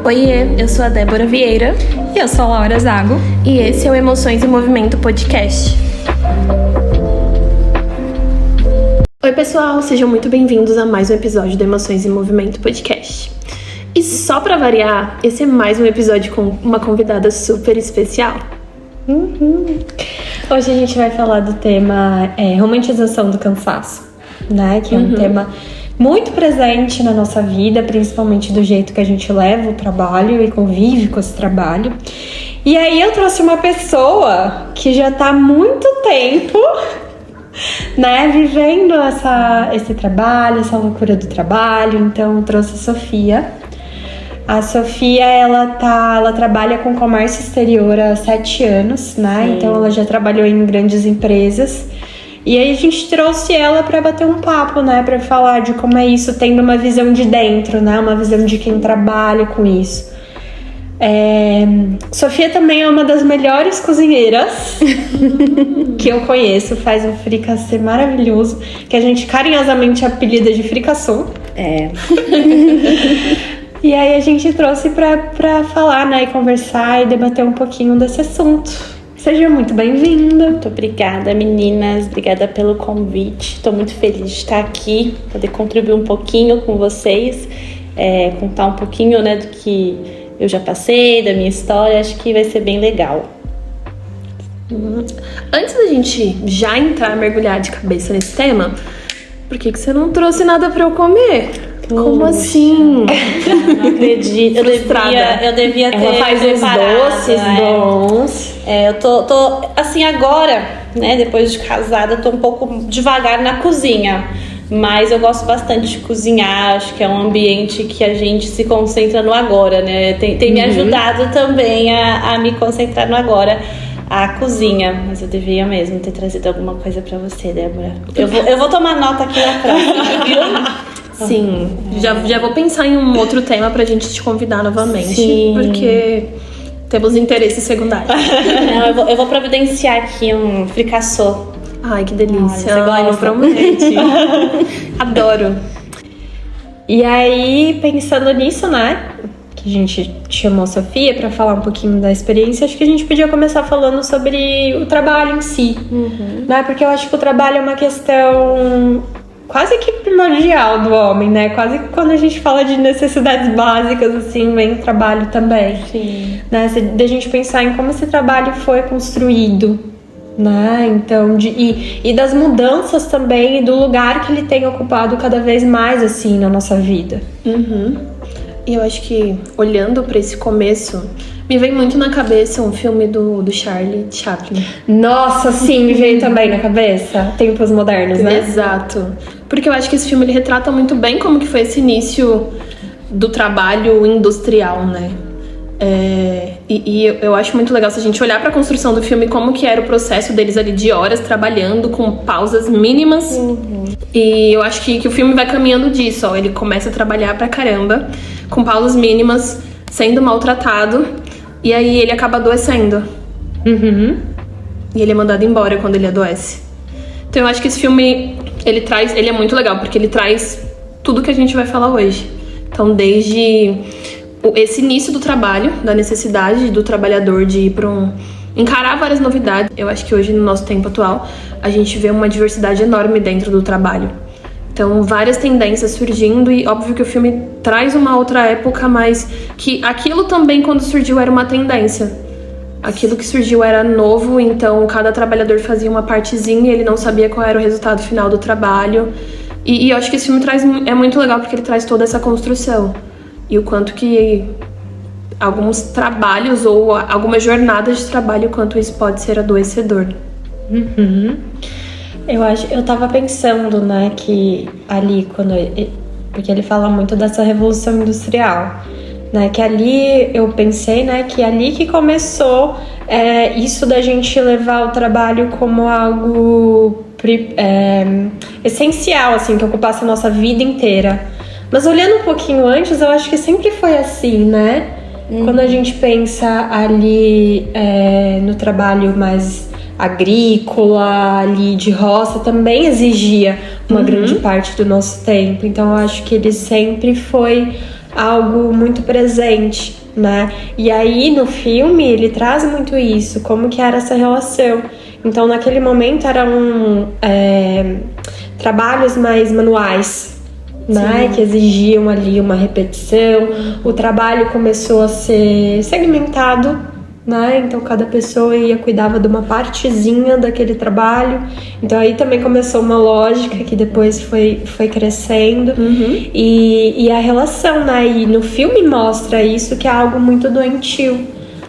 Oiê, eu sou a Débora Vieira. E eu sou a Laura Zago. E esse é o Emoções em Movimento Podcast. Oi pessoal, sejam muito bem-vindos a mais um episódio do Emoções em Movimento Podcast. E só pra variar, esse é mais um episódio com uma convidada super especial. Hoje a gente vai falar do tema romantização do cansaço, né? Que é um tema muito presente na nossa vida, principalmente do jeito que a gente leva o trabalho e convive com esse trabalho. E aí eu trouxe uma pessoa que já tá há muito tempo, né, vivendo esse trabalho, essa loucura do trabalho. Então eu trouxe a Sofia. A Sofia, ela trabalha com comércio exterior há 7 anos, né? Sim. Então ela já trabalhou em grandes empresas. E aí a gente trouxe ela para bater um papo, né? Para falar de como é isso, tendo uma visão de dentro, né? Uma visão de quem trabalha com isso. Sofia também é uma das melhores cozinheiras que eu conheço. Faz um fricassê maravilhoso, que a gente carinhosamente apelida de fricassô. E aí a gente trouxe pra falar, né? E conversar e debater um pouquinho desse assunto. Seja muito bem-vinda. Muito obrigada, meninas. Obrigada pelo convite. Estou muito feliz de estar aqui, poder contribuir um pouquinho com vocês, contar um pouquinho, né, do que eu já passei, da minha história. Acho que vai ser bem legal. Antes da gente já entrar, mergulhar de cabeça nesse tema, por que você não trouxe nada pra eu comer? Como assim? Não acredito. Eu devia ter. Ela faz uns doces bons. Eu tô assim agora, né? Depois de casada, eu tô um pouco devagar na cozinha. Mas eu gosto bastante de cozinhar. Acho que é um ambiente que a gente se concentra no agora, né? Tem me ajudado também a me concentrar no agora, a cozinha. Mas eu devia mesmo ter trazido alguma coisa pra você, Débora. Eu vou tomar nota aqui na próxima, viu? Sim, já vou pensar em um outro tema pra gente te convidar novamente. Sim. Porque temos interesses secundários. Não, eu vou providenciar aqui um fricassô. Ai, que delícia. Ai, não promete. Adoro. E aí, pensando nisso, né? Que a gente chamou a Sofia pra falar um pouquinho da experiência. Acho que a gente podia começar falando sobre o trabalho em si. Né? Porque eu acho que o trabalho é uma questão quase que primordial do homem, né? Quase que quando a gente fala de necessidades básicas, assim, vem o trabalho também. Sim. Né? Da gente pensar em como esse trabalho foi construído, né? Então, e das mudanças também, e do lugar que ele tem ocupado cada vez mais, assim, na nossa vida. E eu acho que, olhando pra esse começo, me vem muito na cabeça um filme do Charlie Chaplin. Nossa, sim, me veio também na cabeça. Tempos modernos, né? Exato. Porque eu acho que esse filme ele retrata muito bem como que foi esse início do trabalho industrial, né? Eu acho muito legal se a gente olhar pra construção do filme, como que era o processo deles ali de horas trabalhando com pausas mínimas. E eu acho que o filme vai caminhando disso, ó. Ele começa a trabalhar pra caramba, com pausas mínimas, sendo maltratado, e aí ele acaba adoecendo. E ele é mandado embora quando ele adoece. Então eu acho que esse filme, ele é muito legal, porque ele traz tudo que a gente vai falar hoje. Então desde esse início do trabalho, da necessidade do trabalhador de ir para encarar várias novidades. Eu acho que hoje, no nosso tempo atual, a gente vê uma diversidade enorme dentro do trabalho. Então, várias tendências surgindo, e óbvio que o filme traz uma outra época, mas que aquilo também, quando surgiu, era uma tendência. Aquilo que surgiu era novo, então cada trabalhador fazia uma partezinha e ele não sabia qual era o resultado final do trabalho. E eu acho que esse filme é muito legal porque ele traz toda essa construção. E o quanto que alguns trabalhos ou algumas jornadas de trabalho, quanto isso pode ser adoecedor. Eu tava pensando, né, que ali porque ele fala muito dessa revolução industrial, né, que ali eu pensei, né, que ali que começou isso da gente levar o trabalho como algo essencial, assim, que ocupasse a nossa vida inteira. Mas olhando um pouquinho antes, eu acho que sempre foi assim, né? Quando a gente pensa ali no trabalho mais agrícola, ali de roça, também exigia uma grande parte do nosso tempo. Então eu acho que ele sempre foi algo muito presente, né? E aí no filme ele traz muito isso, como que era essa relação. Então naquele momento eram trabalhos mais manuais, né? Que exigiam ali uma repetição. O trabalho começou a ser segmentado, né? Então cada pessoa cuidava de uma partezinha daquele trabalho. Então aí também começou uma lógica que depois foi crescendo. E a relação, né? E no filme mostra isso, que é algo muito doentio,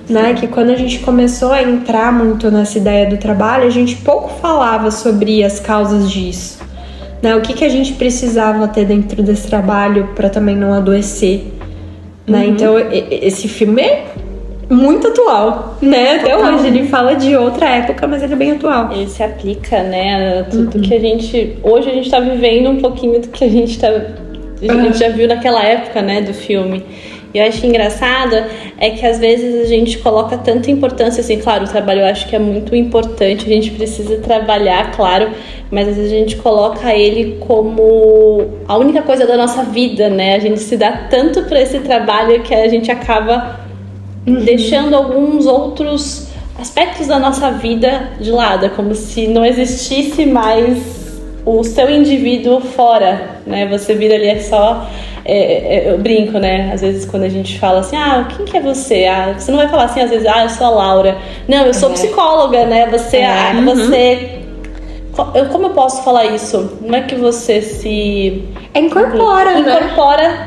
né? Que quando a gente começou a entrar muito nessa ideia do trabalho, a gente pouco falava sobre as causas disso, né? O que a gente precisava ter dentro desse trabalho para também não adoecer, né? Então esse filme é muito atual, né? Até hoje ele fala de outra época, mas ele é bem atual. Ele se aplica, né? Tudo que a gente... Hoje a gente tá vivendo um pouquinho do que a gente já viu naquela época, né? Do filme. E eu acho engraçado é que às vezes a gente coloca tanta importância, assim, claro, o trabalho eu acho que é muito importante, a gente precisa trabalhar, claro, mas às vezes a gente coloca ele como a única coisa da nossa vida, né? A gente se dá tanto pra esse trabalho que a gente acaba deixando alguns outros aspectos da nossa vida de lado. É como se não existisse mais o seu indivíduo fora, né? Você vira ali só... eu brinco, né? Às vezes quando a gente fala assim, quem que é você? Você não vai falar assim, às vezes, eu sou a Laura. Não, eu sou psicóloga, né? Você... Como eu posso falar isso? Não é que você se... Incorpora, né? Incorpora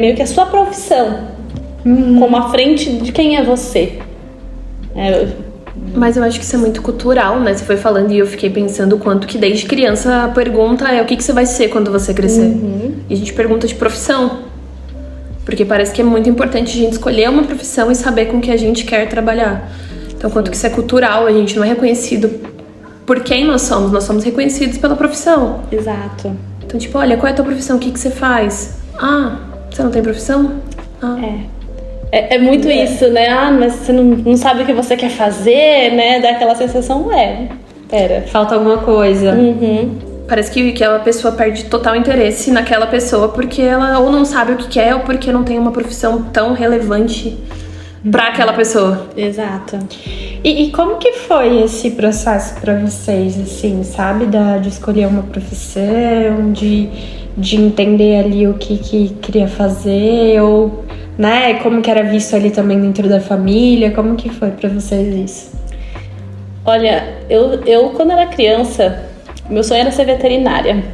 meio que a sua profissão. Como à frente de quem é você. Mas eu acho que isso é muito cultural, né? Você foi falando e eu fiquei pensando o quanto que desde criança a pergunta é o que você vai ser quando você crescer. E a gente pergunta de profissão. Porque parece que é muito importante a gente escolher uma profissão e saber com que a gente quer trabalhar. Então, quanto que isso é cultural, a gente não é reconhecido por quem nós somos reconhecidos pela profissão. Exato. Então, tipo, olha, qual é a tua profissão? O que você faz? Você não tem profissão? É muito isso, né? Mas você não sabe o que você quer fazer, né? Dá aquela sensação, pera. Falta alguma coisa. Parece que a pessoa perde total interesse naquela pessoa porque ela ou não sabe o que quer ou porque não tem uma profissão tão relevante pra aquela pessoa. Exato. E como que foi esse processo pra vocês, assim, sabe? De escolher uma profissão, de entender ali o que queria fazer, ou, né? Como que era visto ali também dentro da família? Como que foi pra vocês isso? Olha, eu quando era criança, meu sonho era ser veterinária.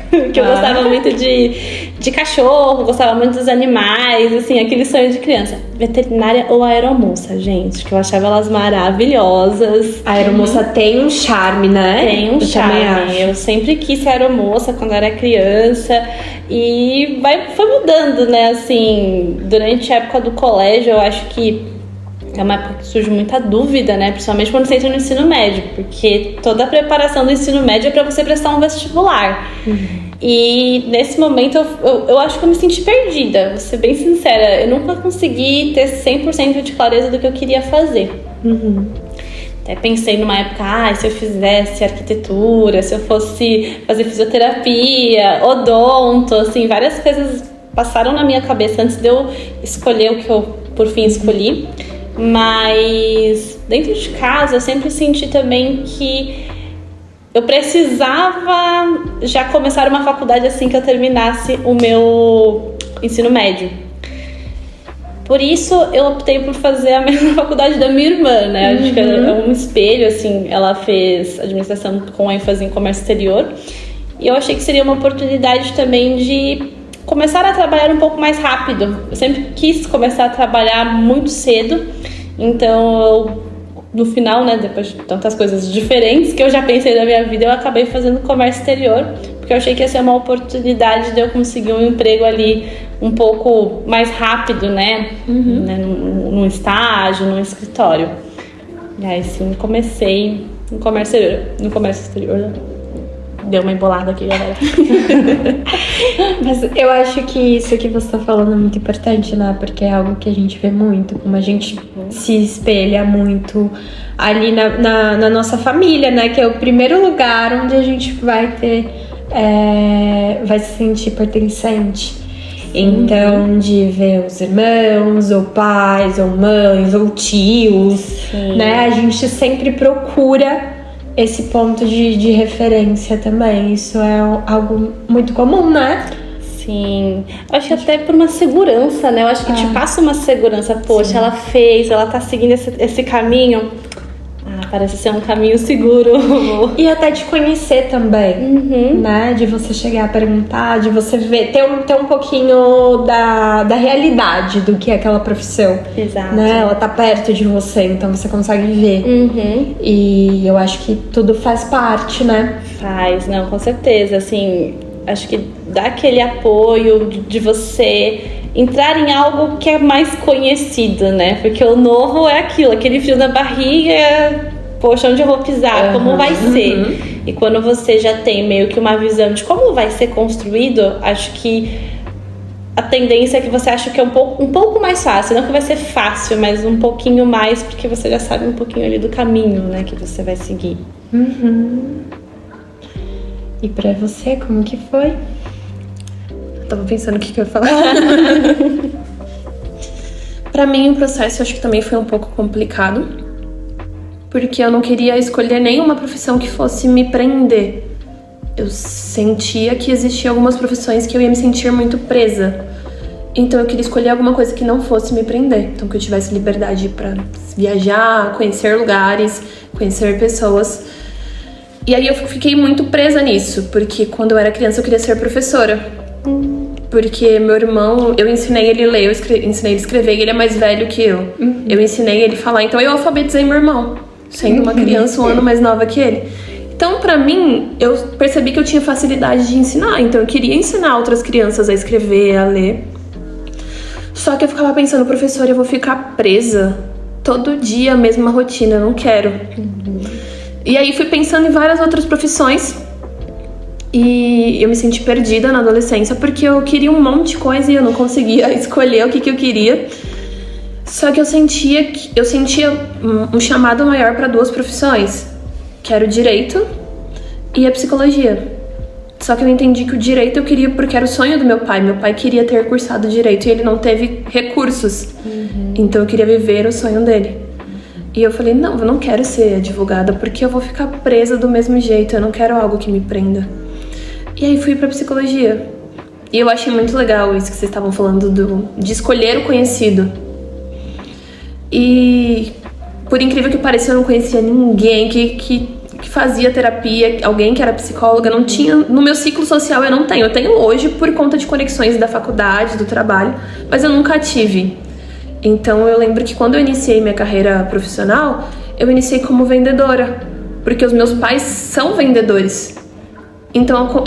Porque eu gostava muito de cachorro, gostava muito dos animais, assim, aquele sonho de criança. Veterinária ou aeromoça, gente, que eu achava elas maravilhosas. A aeromoça tem um charme, né? Tem um charme. Eu sempre quis ser aeromoça quando era criança. E foi mudando, né? Assim, durante a época do colégio, eu acho que é uma época que surge muita dúvida, né? Principalmente quando você entra no ensino médio, porque toda a preparação do ensino médio é pra você prestar um vestibular. E nesse momento eu acho que eu me senti perdida, vou ser bem sincera. Eu nunca consegui ter 100% de clareza do que eu queria fazer. Até pensei numa época, se eu fizesse arquitetura, se eu fosse fazer fisioterapia, odonto, assim, várias coisas passaram na minha cabeça antes de eu escolher o que eu por fim escolhi. Mas dentro de casa eu sempre senti também que eu precisava já começar uma faculdade assim que eu terminasse o meu ensino médio. Por isso eu optei por fazer a mesma faculdade da minha irmã, né? Acho que é um espelho, assim. Ela fez administração com ênfase em comércio exterior. E eu achei que seria uma oportunidade também de começar a trabalhar um pouco mais rápido. Eu sempre quis começar a trabalhar muito cedo. Então, no final, né, depois de tantas coisas diferentes que eu já pensei na minha vida, eu acabei fazendo comércio exterior, porque eu achei que ia ser uma oportunidade de eu conseguir um emprego ali um pouco mais rápido, né, num estágio, num escritório. E aí, sim, comecei no comércio exterior. Deu uma embolada aqui, galera. Mas eu acho que isso que você tá falando é muito importante, né? Porque é algo que a gente vê muito, como a gente se espelha muito ali na nossa família, né? Que é o primeiro lugar onde a gente vai ter... vai se sentir pertencente. Então, de ver os irmãos, ou pais, ou mães, ou tios, né? A gente sempre procura esse ponto de referência também. Isso é algo muito comum, né? Sim, eu acho que até por uma segurança, né? Eu acho que te passa uma segurança. Poxa, ela tá seguindo esse caminho. Parece ser um caminho seguro. E até de conhecer também, né? De você chegar a perguntar, de você ver, ter um pouquinho da realidade do que é aquela profissão. Exato. Né? Ela tá perto de você, então você consegue ver. E eu acho que tudo faz parte, né? Faz, não, com certeza. Assim, acho que dá aquele apoio de você entrar em algo que é mais conhecido, né? Porque o novo é aquilo, aquele frio na barriga, poxa, onde eu vou pisar, como vai ser? E quando você já tem meio que uma visão de como vai ser construído, acho que a tendência é que você acha que é um pouco mais fácil. Não que vai ser fácil, mas um pouquinho mais, porque você já sabe um pouquinho ali do caminho, né, que você vai seguir. E pra você, como que foi? Eu tava pensando o que eu ia falar. Pra mim, o processo, eu acho que também foi um pouco complicado, porque eu não queria escolher nenhuma profissão que fosse me prender. Eu sentia que existiam algumas profissões que eu ia me sentir muito presa. Então eu queria escolher alguma coisa que não fosse me prender. Então que eu tivesse liberdade pra viajar, conhecer lugares, conhecer pessoas. E aí eu fiquei muito presa nisso, porque quando eu era criança eu queria ser professora. Porque meu irmão, eu ensinei ele a ler, ensinei ele a escrever, e ele é mais velho que eu. Eu ensinei ele a falar, então eu alfabetizei meu irmão, sendo uma criança 1 ano mais nova que ele. Então, pra mim, eu percebi que eu tinha facilidade de ensinar, então eu queria ensinar outras crianças a escrever, a ler. Só que eu ficava pensando, professora, eu vou ficar presa todo dia, a mesma rotina, eu não quero. E aí fui pensando em várias outras profissões. E eu me senti perdida na adolescência porque eu queria um monte de coisa e eu não conseguia escolher o que eu queria. Só que eu sentia um chamado maior para 2 profissões, que era o direito e a psicologia. Só que eu entendi que o direito eu queria porque era o sonho do meu pai. Meu pai queria ter cursado direito e ele não teve recursos. Então eu queria viver o sonho dele. E eu falei, não, eu não quero ser advogada porque eu vou ficar presa do mesmo jeito. Eu não quero algo que me prenda. E aí fui pra psicologia. E eu achei muito legal isso que vocês estavam falando de escolher o conhecido. E por incrível que pareça, eu não conhecia ninguém que fazia terapia, alguém que era psicóloga. Não tinha, no meu ciclo social eu não tenho. Eu tenho hoje por conta de conexões da faculdade, do trabalho, mas eu nunca tive. Então eu lembro que quando eu iniciei minha carreira profissional, eu iniciei como vendedora, porque os meus pais são vendedores. Então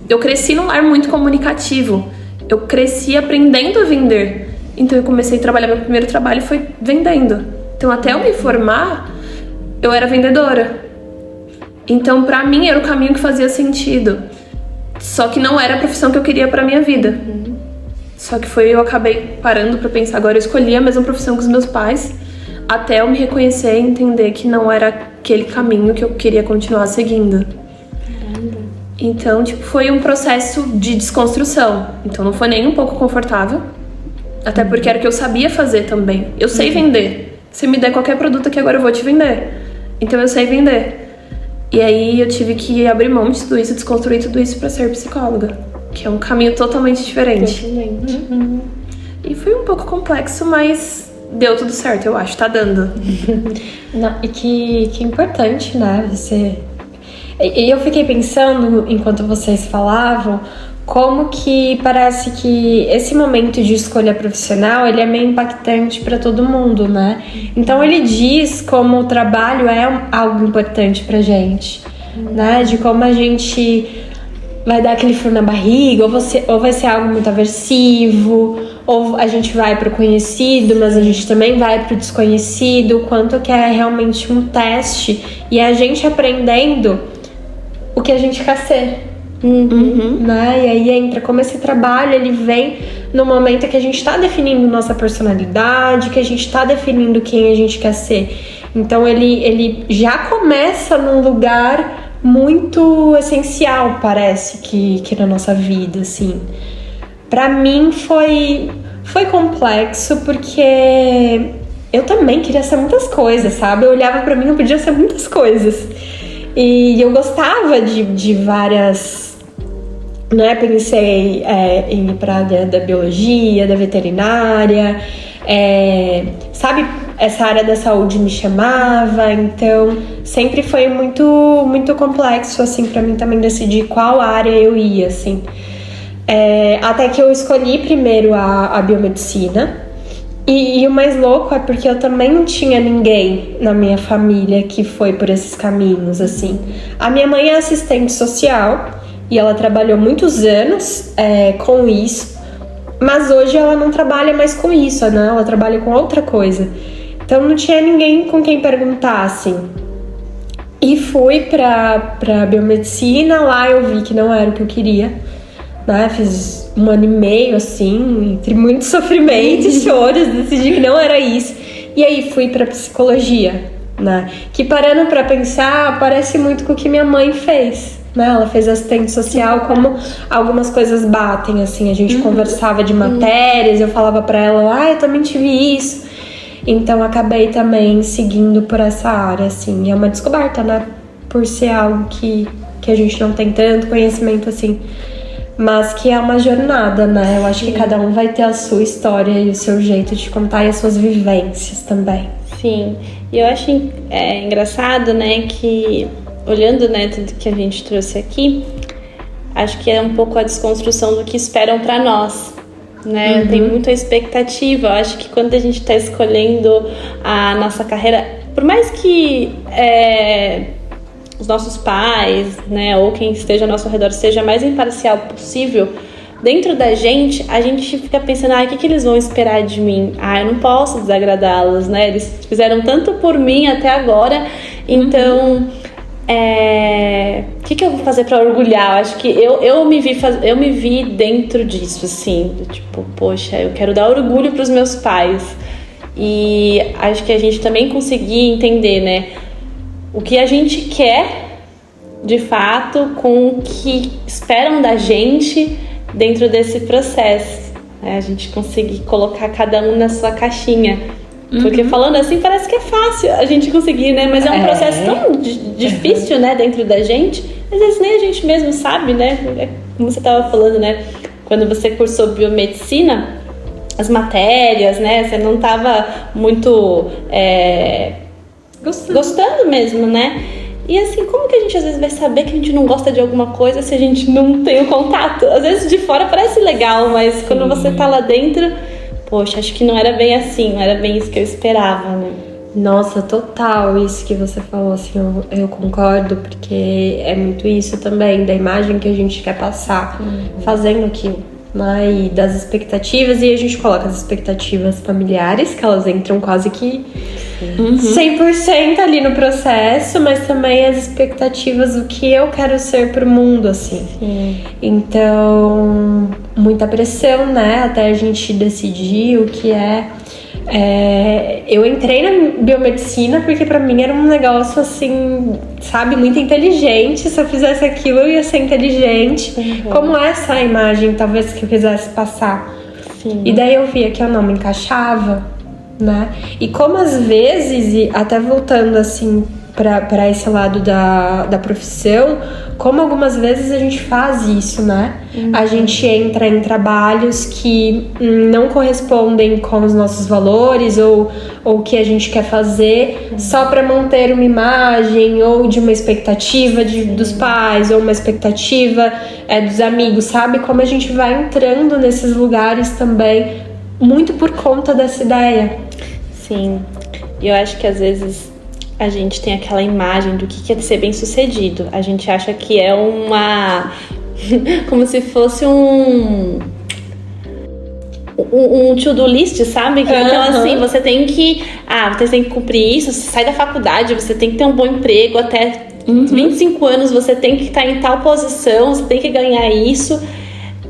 eu cresci num lar muito comunicativo. Eu cresci aprendendo a vender. Então eu comecei a trabalhar, meu primeiro trabalho foi vendendo. Então até eu me formar, eu era vendedora. Então pra mim era o caminho que fazia sentido. Só que não era a profissão que eu queria pra minha vida. Só que eu acabei parando pra pensar, agora eu escolhi a mesma profissão que os meus pais, até eu me reconhecer e entender que não era aquele caminho que eu queria continuar seguindo. Então, foi um processo de desconstrução. Então não foi nem um pouco confortável, até porque era o que eu sabia fazer também. Eu sei vender. Se me der qualquer produto aqui agora eu vou te vender. Então eu sei vender. E aí eu tive que abrir mão de tudo isso, desconstruir tudo isso pra ser psicóloga, que é um caminho totalmente diferente. E foi um pouco complexo, mas deu tudo certo, eu acho, tá dando. Não, e que importante, né? E eu fiquei pensando, enquanto vocês falavam, como que parece que esse momento de escolha profissional, ele é meio impactante para todo mundo, né? Então ele diz como o trabalho é algo importante pra gente, né? De como a gente vai dar aquele frio na barriga, ou vai ser algo muito aversivo, ou a gente vai pro conhecido, mas a gente também vai pro desconhecido, quanto que é realmente um teste e a gente aprendendo o que a gente quer ser. Né? E aí entra como esse trabalho, ele vem no momento que a gente tá definindo nossa personalidade, que a gente tá definindo quem a gente quer ser. Então ele já começa num lugar muito essencial, parece que na nossa vida, assim. Pra mim foi complexo, porque eu também queria ser muitas coisas, sabe? Eu olhava pra mim, eu podia ser muitas coisas. E eu gostava de várias... Né? Pensei em ir pra área da biologia, da veterinária, sabe? Essa área da saúde me chamava, então sempre foi muito, muito complexo, assim, pra mim também decidir qual área eu ia, assim. Até que eu escolhi primeiro a biomedicina. E o mais louco é porque eu também não tinha ninguém na minha família que foi por esses caminhos, assim. A minha mãe é assistente social e ela trabalhou muitos anos com isso, mas hoje ela não trabalha mais com isso, né? Ela trabalha com outra coisa. Então não tinha ninguém com quem perguntar, assim. E fui pra biomedicina, lá eu vi que não era o que eu queria, né? Fiz 1 ano e meio, assim, entre muitos sofrimentos e choros, decidi que não era isso. E aí fui pra psicologia, né? Que parando pra pensar, parece muito com o que minha mãe fez, né? Ela fez assistente social, como algumas coisas batem, assim. A gente conversava de matérias, eu falava pra ela, eu também tive isso. Então acabei também seguindo por essa área, assim. É uma descoberta, né? Por ser algo que a gente não tem tanto conhecimento, assim. Mas que é uma jornada, né? Eu acho que cada um vai ter a sua história e o seu jeito de contar e as suas vivências também. Sim, e eu acho engraçado, né, que olhando, né, tudo que a gente trouxe aqui, acho que é um pouco a desconstrução do que esperam pra nós, né? Tem muita expectativa. Eu acho que quando a gente tá escolhendo a nossa carreira, por mais que os nossos pais, né, ou quem esteja ao nosso redor seja mais imparcial possível, dentro da gente, a gente fica pensando, o que eles vão esperar de mim? Eu não posso desagradá-los, né? Eles fizeram tanto por mim até agora, então, o que eu vou fazer pra orgulhar? Eu acho que eu me vi dentro disso, assim, tipo, poxa, eu quero dar orgulho pros meus pais. E acho que a gente também conseguir entender, né, o que a gente quer, de fato, com o que esperam da gente dentro desse processo. A gente conseguir colocar cada um na sua caixinha. Porque falando assim, parece que é fácil a gente conseguir, né? Mas é um processo tão difícil, né, dentro da gente. Às vezes nem a gente mesmo sabe, né? Como você estava falando, né? Quando você cursou biomedicina, as matérias, né? Você não estava muito... Gostando mesmo, né? E assim, como que a gente às vezes vai saber que a gente não gosta de alguma coisa se a gente não tem o contato? Às vezes de fora parece legal, mas quando você tá lá dentro, poxa, acho que não era bem assim, não era bem isso que eu esperava, né? Nossa, total, isso que você falou, assim, eu concordo, porque é muito isso também, da imagem que a gente quer passar fazendo aquilo, né? E das expectativas, e a gente coloca as expectativas familiares, que elas entram quase que 100% ali no processo, mas também as expectativas do que eu quero ser pro mundo, assim. Então, muita pressão, né? Até a gente decidir o que eu entrei na biomedicina porque pra mim era um negócio assim, sabe, muito inteligente. Se eu fizesse aquilo eu ia ser inteligente. Como essa imagem talvez que eu quisesse passar. E daí eu via que eu não me encaixava, né? E como às vezes, e até voltando assim pra esse lado da profissão, como algumas vezes a gente faz isso, né? A gente entra em trabalhos que não correspondem com os nossos valores ou o que a gente quer fazer só para manter uma imagem ou de uma expectativa dos pais ou uma expectativa dos amigos, sabe? Como a gente vai entrando nesses lugares também muito por conta dessa ideia. Sim, e eu acho que às vezes a gente tem aquela imagem do que é ser bem sucedido. A gente acha que é uma... como se fosse um to-do list, sabe? Então, assim, você tem que cumprir isso, você sai da faculdade, você tem que ter um bom emprego, até 25 anos você tem que estar em tal posição, você tem que ganhar isso.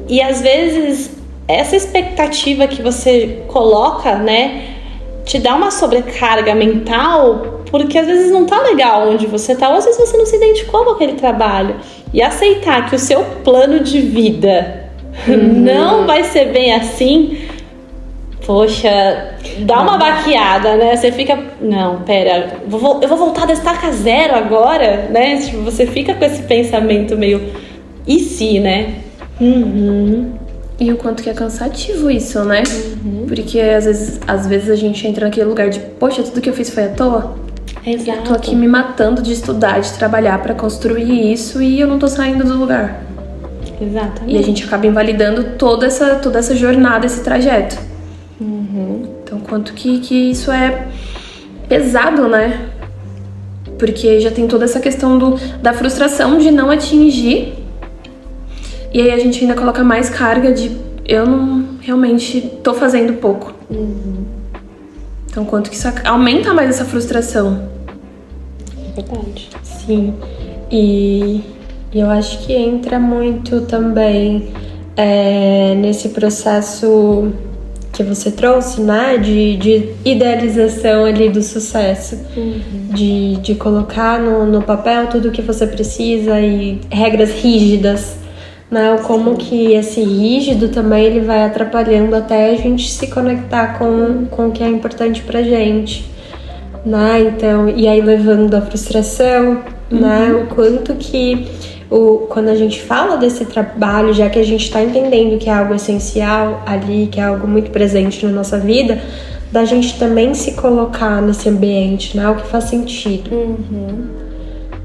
E às vezes, essa expectativa que você coloca, né, te dá uma sobrecarga mental, porque às vezes não tá legal onde você tá, ou às vezes você não se identificou com aquele trabalho. E aceitar que o seu plano de vida não vai ser bem assim, poxa, dá uma baqueada, né? Você fica, não, pera, eu vou voltar da estaca zero agora, né? Tipo, você fica com esse pensamento meio, e se, né? E o quanto que é cansativo isso, né? Porque às vezes a gente entra naquele lugar de, poxa, tudo que eu fiz foi à toa. Exato. Eu tô aqui me matando de estudar, de trabalhar pra construir isso e eu não tô saindo do lugar. Exatamente. E a gente acaba invalidando toda essa jornada, esse trajeto. Então, quanto que isso é pesado, né? Porque já tem toda essa questão da frustração de não atingir. E aí a gente ainda coloca mais carga de eu não realmente tô fazendo pouco. Então, quanto que isso aumenta mais essa frustração. É verdade. Sim. E eu acho que entra muito também nesse processo que você trouxe, né? De idealização ali do sucesso. De colocar no papel tudo o que você precisa e regras rígidas. Né? Como que esse rígido também ele vai atrapalhando até a gente se conectar com o que é importante pra gente. Né? Então, e aí levando a frustração, né? O quanto que quando a gente fala desse trabalho, já que a gente está entendendo que é algo essencial ali, que é algo muito presente na nossa vida, da gente também se colocar nesse ambiente, né? O que faz sentido.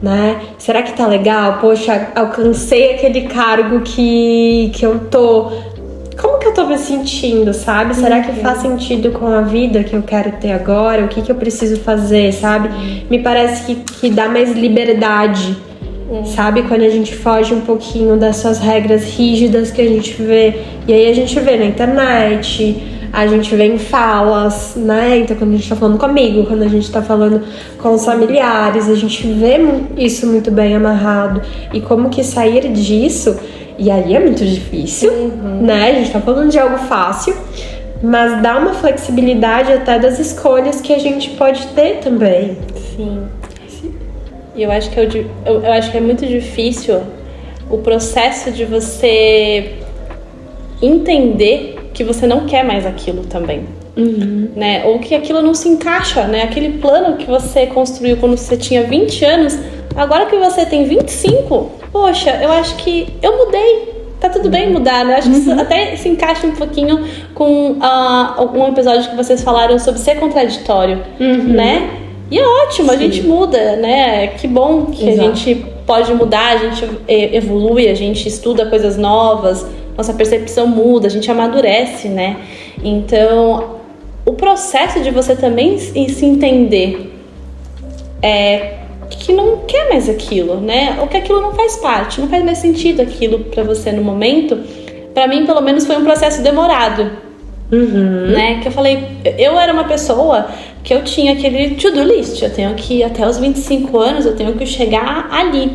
Né? Será que tá legal? Poxa, alcancei aquele cargo que eu tô. Como que eu tô me sentindo, sabe? Será que faz sentido com a vida que eu quero ter agora? O que eu preciso fazer, sabe? Me parece que dá mais liberdade, sabe? Quando a gente foge um pouquinho dessas regras rígidas que a gente vê. E aí a gente vê na internet, a gente vê em falas, né? Então, quando a gente tá falando comigo, quando a gente tá falando com os familiares, a gente vê isso muito bem amarrado. E como que sair disso, e aí é muito difícil, né? A gente tá falando de algo fácil, mas dá uma flexibilidade até das escolhas que a gente pode ter também. Sim. E eu acho que eu acho que é muito difícil o processo de você entender que você não quer mais aquilo também, né? Ou que aquilo não se encaixa, né? Aquele plano que você construiu quando você tinha 20 anos, agora que você tem 25, poxa, eu acho que eu mudei. Tá tudo bem mudar, né? Acho que isso até se encaixa um pouquinho com um episódio que vocês falaram sobre ser contraditório, né? E é ótimo, a gente muda, né? Que bom que a gente pode mudar, a gente evolui, a gente estuda coisas novas, nossa percepção muda, a gente amadurece, né? Então, o processo de você também se entender que não quer mais aquilo, né? Ou que aquilo não faz parte, não faz mais sentido aquilo pra você no momento. Pra mim, pelo menos, foi um processo demorado, né? Que eu falei, eu era uma pessoa que eu tinha aquele to-do list, eu tenho que, até os 25 anos, eu tenho que chegar ali.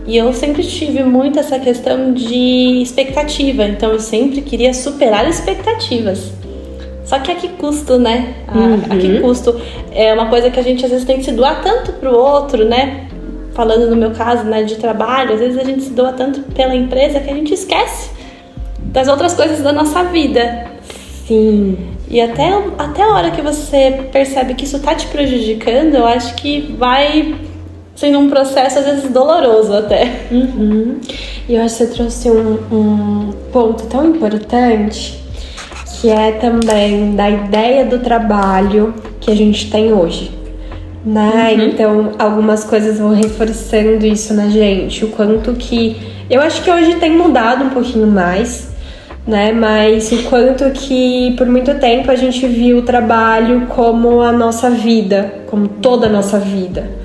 E eu sempre tive muito essa questão de expectativa, então eu sempre queria superar expectativas. Só que a que custo, né? A que custo? É uma coisa que a gente às vezes tem que se doar tanto pro outro, né? Falando no meu caso, né, de trabalho, às vezes a gente se doa tanto pela empresa que a gente esquece das outras coisas da nossa vida. Sim. E até a hora que você percebe que isso tá te prejudicando, eu acho que vai sendo um processo às vezes doloroso até. E eu acho que você trouxe um ponto tão importante, que é também da ideia do trabalho que a gente tem hoje, né? Então, algumas coisas vão reforçando isso na gente, o quanto que... Eu acho que hoje tem mudado um pouquinho mais, né? Mas o quanto que por muito tempo a gente viu o trabalho como a nossa vida, como toda a nossa vida.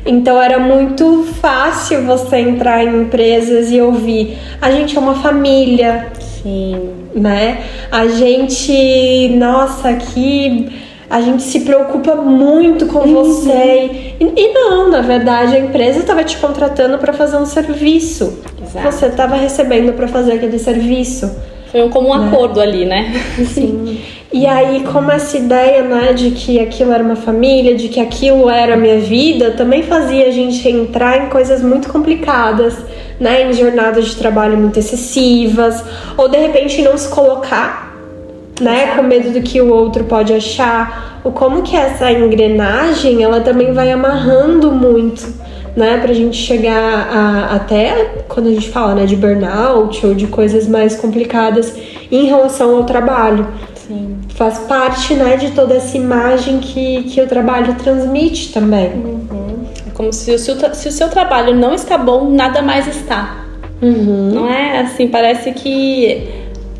Então era muito fácil você entrar em empresas e ouvir: a gente é uma família. Sim. Né? A gente, nossa, aqui a gente se preocupa muito com você. E não, na verdade, a empresa estava te contratando para fazer um serviço. Exato. Você estava recebendo para fazer aquele serviço. Foi como um acordo ali, né? Sim. E aí, como essa ideia, né, de que aquilo era uma família, de que aquilo era a minha vida, também fazia a gente entrar em coisas muito complicadas, né, em jornadas de trabalho muito excessivas, ou de repente não se colocar, né, com medo do que o outro pode achar, ou como que essa engrenagem, ela também vai amarrando muito, né, pra gente chegar até quando a gente fala, né, de burnout ou de coisas mais complicadas em relação ao trabalho. Sim. Faz parte, né, de toda essa imagem que o trabalho transmite também. É como se o seu trabalho não está bom, nada mais está. Não é assim, parece que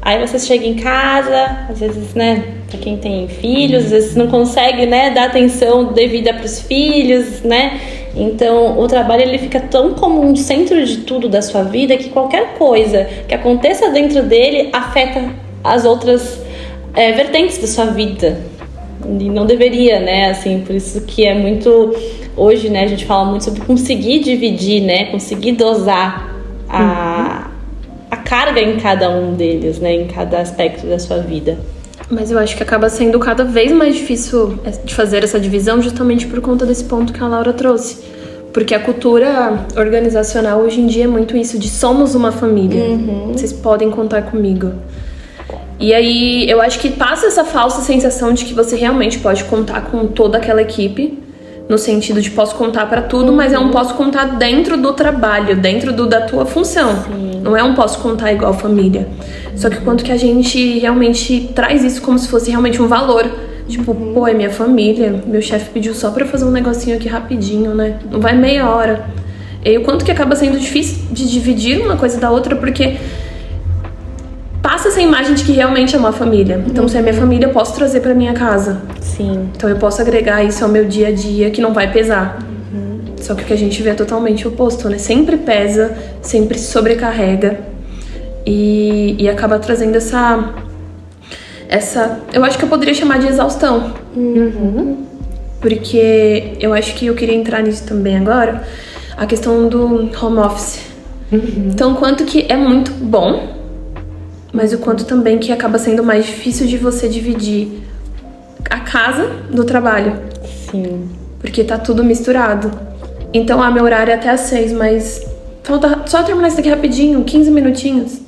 aí você chega em casa, às vezes, né, pra quem tem filhos, às vezes não consegue, né, dar atenção devida pros filhos, né? Então, o trabalho ele fica tão como um centro de tudo da sua vida que qualquer coisa que aconteça dentro dele afeta as outras vertentes da sua vida. E não deveria, né? Assim, por isso que é muito... Hoje, né, a gente fala muito sobre conseguir dividir, né? Conseguir dosar a carga em cada um deles, né? Em cada aspecto da sua vida. Mas eu acho que acaba sendo cada vez mais difícil de fazer essa divisão justamente por conta desse ponto que a Laura trouxe. Porque a cultura organizacional hoje em dia é muito isso, de somos uma família. Vocês podem contar comigo. E aí eu acho que passa essa falsa sensação de que você realmente pode contar com toda aquela equipe, no sentido de posso contar pra tudo, mas é um posso contar dentro do trabalho, dentro da tua função. Sim. Não é um posso contar igual família. Só que quanto que a gente realmente traz isso como se fosse realmente um valor. Tipo, pô, é minha família, meu chefe pediu só pra fazer um negocinho aqui rapidinho, né? Não vai meia hora. E o quanto que acaba sendo difícil de dividir uma coisa da outra, porque passa essa imagem de que realmente é uma família. Então, se é minha família, eu posso trazer pra minha casa. Sim. Então, eu posso agregar isso ao meu dia a dia, que não vai pesar. Só que o que a gente vê é totalmente o oposto, né? Sempre pesa, sempre sobrecarrega. E acaba trazendo essa... Eu acho que eu poderia chamar de exaustão. Porque eu acho que eu queria entrar nisso também agora. A questão do home office. Então, quanto que é muito bom... Mas o quanto também que acaba sendo mais difícil de você dividir a casa do trabalho. Sim. Porque tá tudo misturado. Então, meu horário é até às 6, mas falta só terminar isso daqui rapidinho, 15 minutinhos.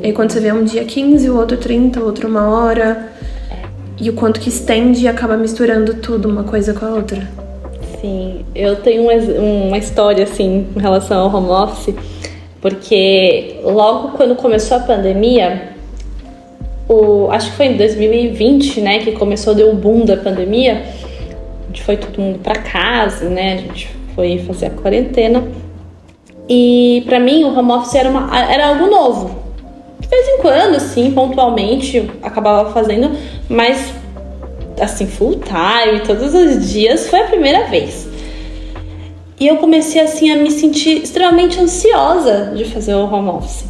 E aí quando você vê um dia 15, o outro 30, o outro 1 hora. E o quanto que estende e acaba misturando tudo, uma coisa com a outra. Sim, eu tenho uma história, assim, em relação ao home office. Porque logo quando começou a pandemia, acho que foi em 2020, né, que deu o boom da pandemia. A gente foi todo mundo pra casa, né, a gente foi fazer a quarentena. E pra mim o home office era algo novo. De vez em quando, assim, pontualmente, eu acabava fazendo, mas assim, full time, todos os dias, foi a primeira vez. E eu comecei assim a me sentir extremamente ansiosa de fazer o home office.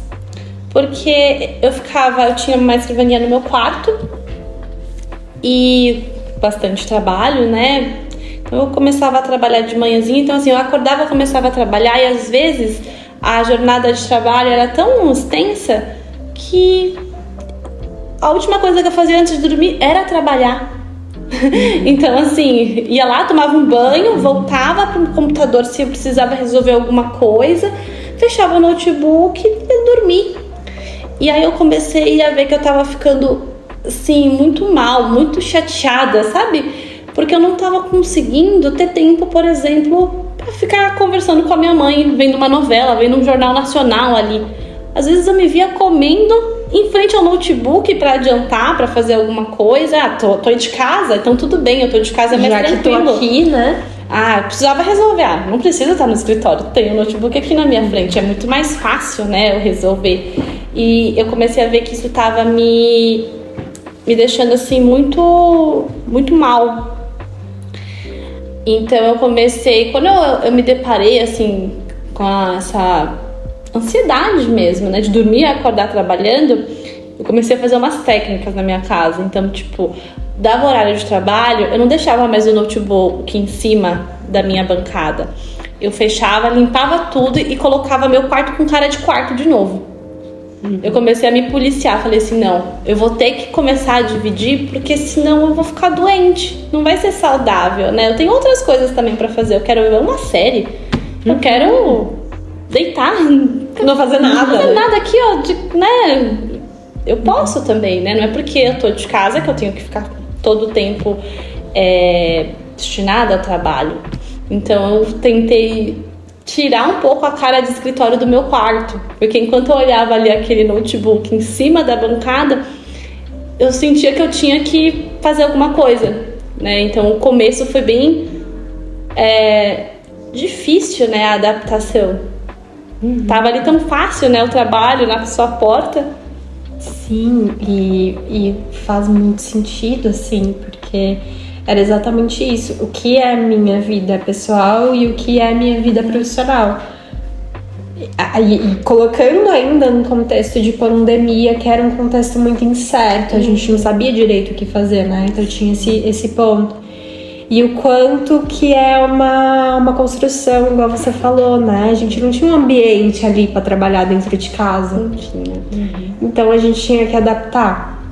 Porque eu tinha uma escrivaninha no meu quarto e bastante trabalho, né? Então eu começava a trabalhar de manhãzinha, então assim, eu acordava, começava a trabalhar e às vezes a jornada de trabalho era tão extensa que a última coisa que eu fazia antes de dormir era trabalhar. Então assim, ia lá, tomava um banho, voltava pro computador se eu precisava resolver alguma coisa, fechava o notebook e ia dormir. E aí eu comecei a ver que eu tava ficando assim, muito mal, muito chateada, sabe? Porque eu não tava conseguindo ter tempo, por exemplo, pra ficar conversando com a minha mãe, vendo uma novela, vendo um jornal nacional ali. Às vezes eu me via comendo em frente ao notebook pra adiantar, pra fazer alguma coisa. Tô de casa, então tudo bem, eu tô de casa, mais tranquilo. Já que tô aqui, né? Eu precisava resolver. Não precisa estar no escritório, tem o notebook aqui na minha frente. É muito mais fácil, né, eu resolver. E eu comecei a ver que isso tava me deixando assim muito, muito mal. Então eu comecei, quando eu me deparei assim com essa ansiedade mesmo, né, de dormir e acordar trabalhando, eu comecei a fazer umas técnicas na minha casa. Então, tipo, dava horário de trabalho, eu não deixava mais o notebook em cima da minha bancada. Eu fechava, limpava tudo e colocava meu quarto com cara de quarto de novo. Eu comecei a me policiar, falei assim, não, eu vou ter que começar a dividir, porque senão eu vou ficar doente, não vai ser saudável, né? Eu tenho outras coisas também pra fazer, eu quero ver uma série, eu quero deitar, Não fazer nada. não fazer nada aqui, ó, né? Eu posso também, né? Não é porque eu tô de casa que eu tenho que ficar todo o tempo destinada ao trabalho. Então eu tentei tirar um pouco a cara de escritório do meu quarto, porque enquanto eu olhava ali aquele notebook em cima da bancada, eu sentia que eu tinha que fazer alguma coisa, né? Então o começo foi bem difícil, né, a adaptação. Tava ali tão fácil, né, o trabalho na sua porta. Sim, e faz muito sentido, assim, porque era exatamente isso. O que é a minha vida pessoal e o que é a minha vida profissional. E colocando ainda no contexto de pandemia, que era um contexto muito incerto, a gente não sabia direito o que fazer, né? Então tinha esse ponto. E o quanto que é uma construção, igual você falou, né? A gente não tinha um ambiente ali para trabalhar dentro de casa. Não tinha. Então a gente tinha que adaptar.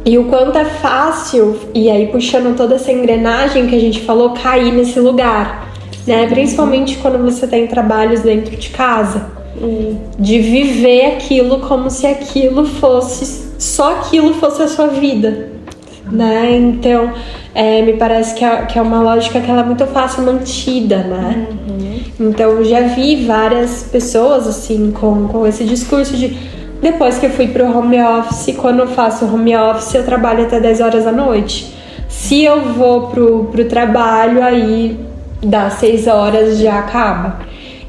E o quanto é fácil, e aí puxando toda essa engrenagem que a gente falou, cair nesse lugar, né? Principalmente quando você tem trabalhos dentro de casa. De viver aquilo como se aquilo fosse, só aquilo fosse a sua vida, né? Então, me parece que é uma lógica que ela é muito fácil mantida, né? Então, eu já vi várias pessoas, assim, com esse discurso de... Depois que eu fui pro home office, quando eu faço home office, eu trabalho até 10 horas da noite. Se eu vou pro trabalho, aí das 6 horas já acaba.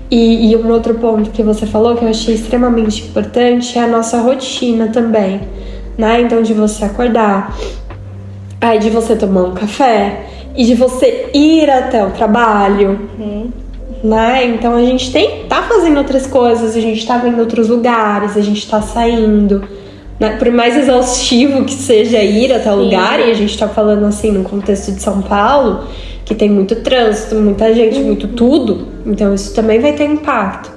E um outro ponto que você falou, que eu achei extremamente importante, é a nossa rotina também, né? Então, de você acordar, aí de você tomar um café, e de você ir até o trabalho, né? Então a gente tá fazendo outras coisas, a gente tá vendo outros lugares, a gente tá saindo, né? Por mais exaustivo que seja ir até o lugar, e a gente tá falando assim no contexto de São Paulo, que tem muito trânsito, muita gente, muito tudo, então isso também vai ter impacto.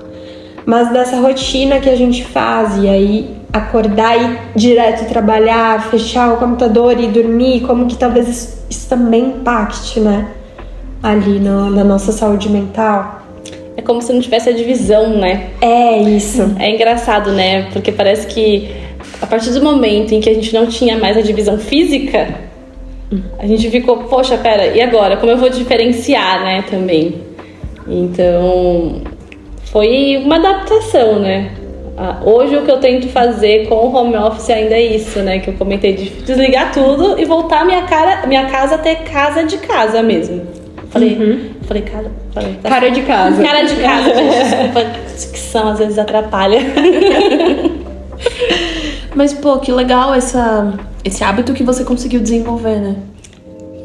Mas dessa rotina que a gente faz, e aí acordar e ir direto trabalhar, fechar o computador e dormir, como que talvez isso também impacte, né? Ali na nossa saúde mental. É como se não tivesse a divisão, né? É isso. É engraçado, né? Porque parece que a partir do momento em que a gente não tinha mais a divisão física, a gente ficou, poxa, pera, e agora? Como eu vou diferenciar, né, também? Então, foi uma adaptação, né? Hoje o que eu tento fazer com o home office ainda é isso, né? Que eu comentei, de desligar tudo e voltar minha casa a ter casa de casa mesmo. Falei, cara de casa. Cara de casa, gente, desculpa, que são às vezes atrapalha. Mas, pô, que legal esse hábito que você conseguiu desenvolver, né?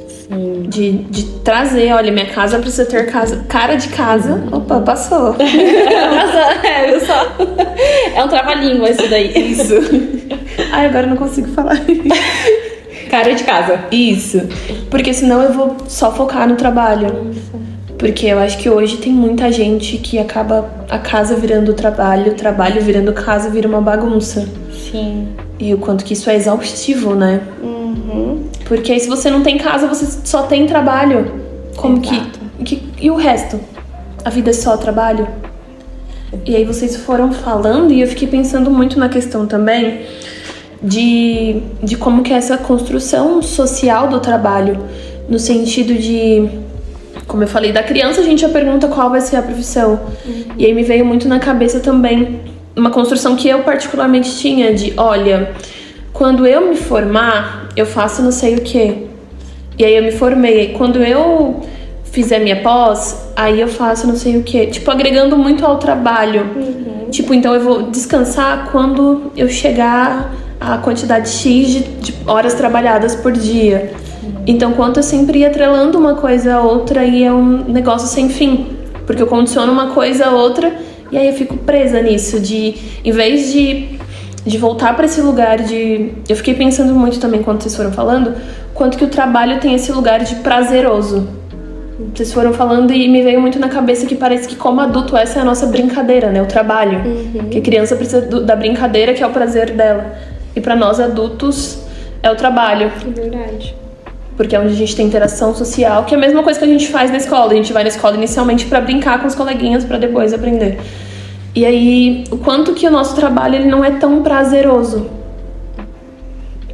Sim. De trazer, olha, minha casa precisa ter cara de casa. Opa, passou. Viu só? É um trava-língua isso daí. Isso. Ai, agora eu não consigo falar. Cara de casa. Isso. Porque senão eu vou só focar no trabalho. Porque eu acho que hoje tem muita gente que acaba a casa virando trabalho, o trabalho virando casa, vira uma bagunça. Sim. E o quanto que isso é exaustivo, né? Porque aí se você não tem casa, você só tem trabalho. Como que... E o resto? A vida é só trabalho? E aí vocês foram falando e eu fiquei pensando muito na questão também de como que é essa construção social do trabalho. No sentido de... Como eu falei, da criança a gente já pergunta qual vai ser a profissão. E aí me veio muito na cabeça também uma construção que eu particularmente tinha de, olha, quando eu me formar, eu faço não sei o quê. E aí eu me formei. Quando eu fizer minha pós, aí eu faço não sei o quê. Tipo, agregando muito ao trabalho. Tipo, então eu vou descansar quando eu chegar a quantidade X de horas trabalhadas por dia. Então, quanto eu sempre ia atrelando uma coisa a outra e é um negócio sem fim. Porque eu condiciono uma coisa a outra e aí eu fico presa nisso. Em vez de voltar para esse lugar de... Eu fiquei pensando muito também, quando vocês foram falando, quanto que o trabalho tem esse lugar de prazeroso. Vocês foram falando e me veio muito na cabeça que parece que como adulto essa é a nossa brincadeira, né? O trabalho. Que a criança precisa da brincadeira, que é o prazer dela. E pra nós adultos é o trabalho. É verdade. Porque é onde a gente tem interação social, que é a mesma coisa que a gente faz na escola. A gente vai na escola inicialmente pra brincar com os coleguinhas, pra depois aprender. E aí, o quanto que o nosso trabalho ele não é tão prazeroso.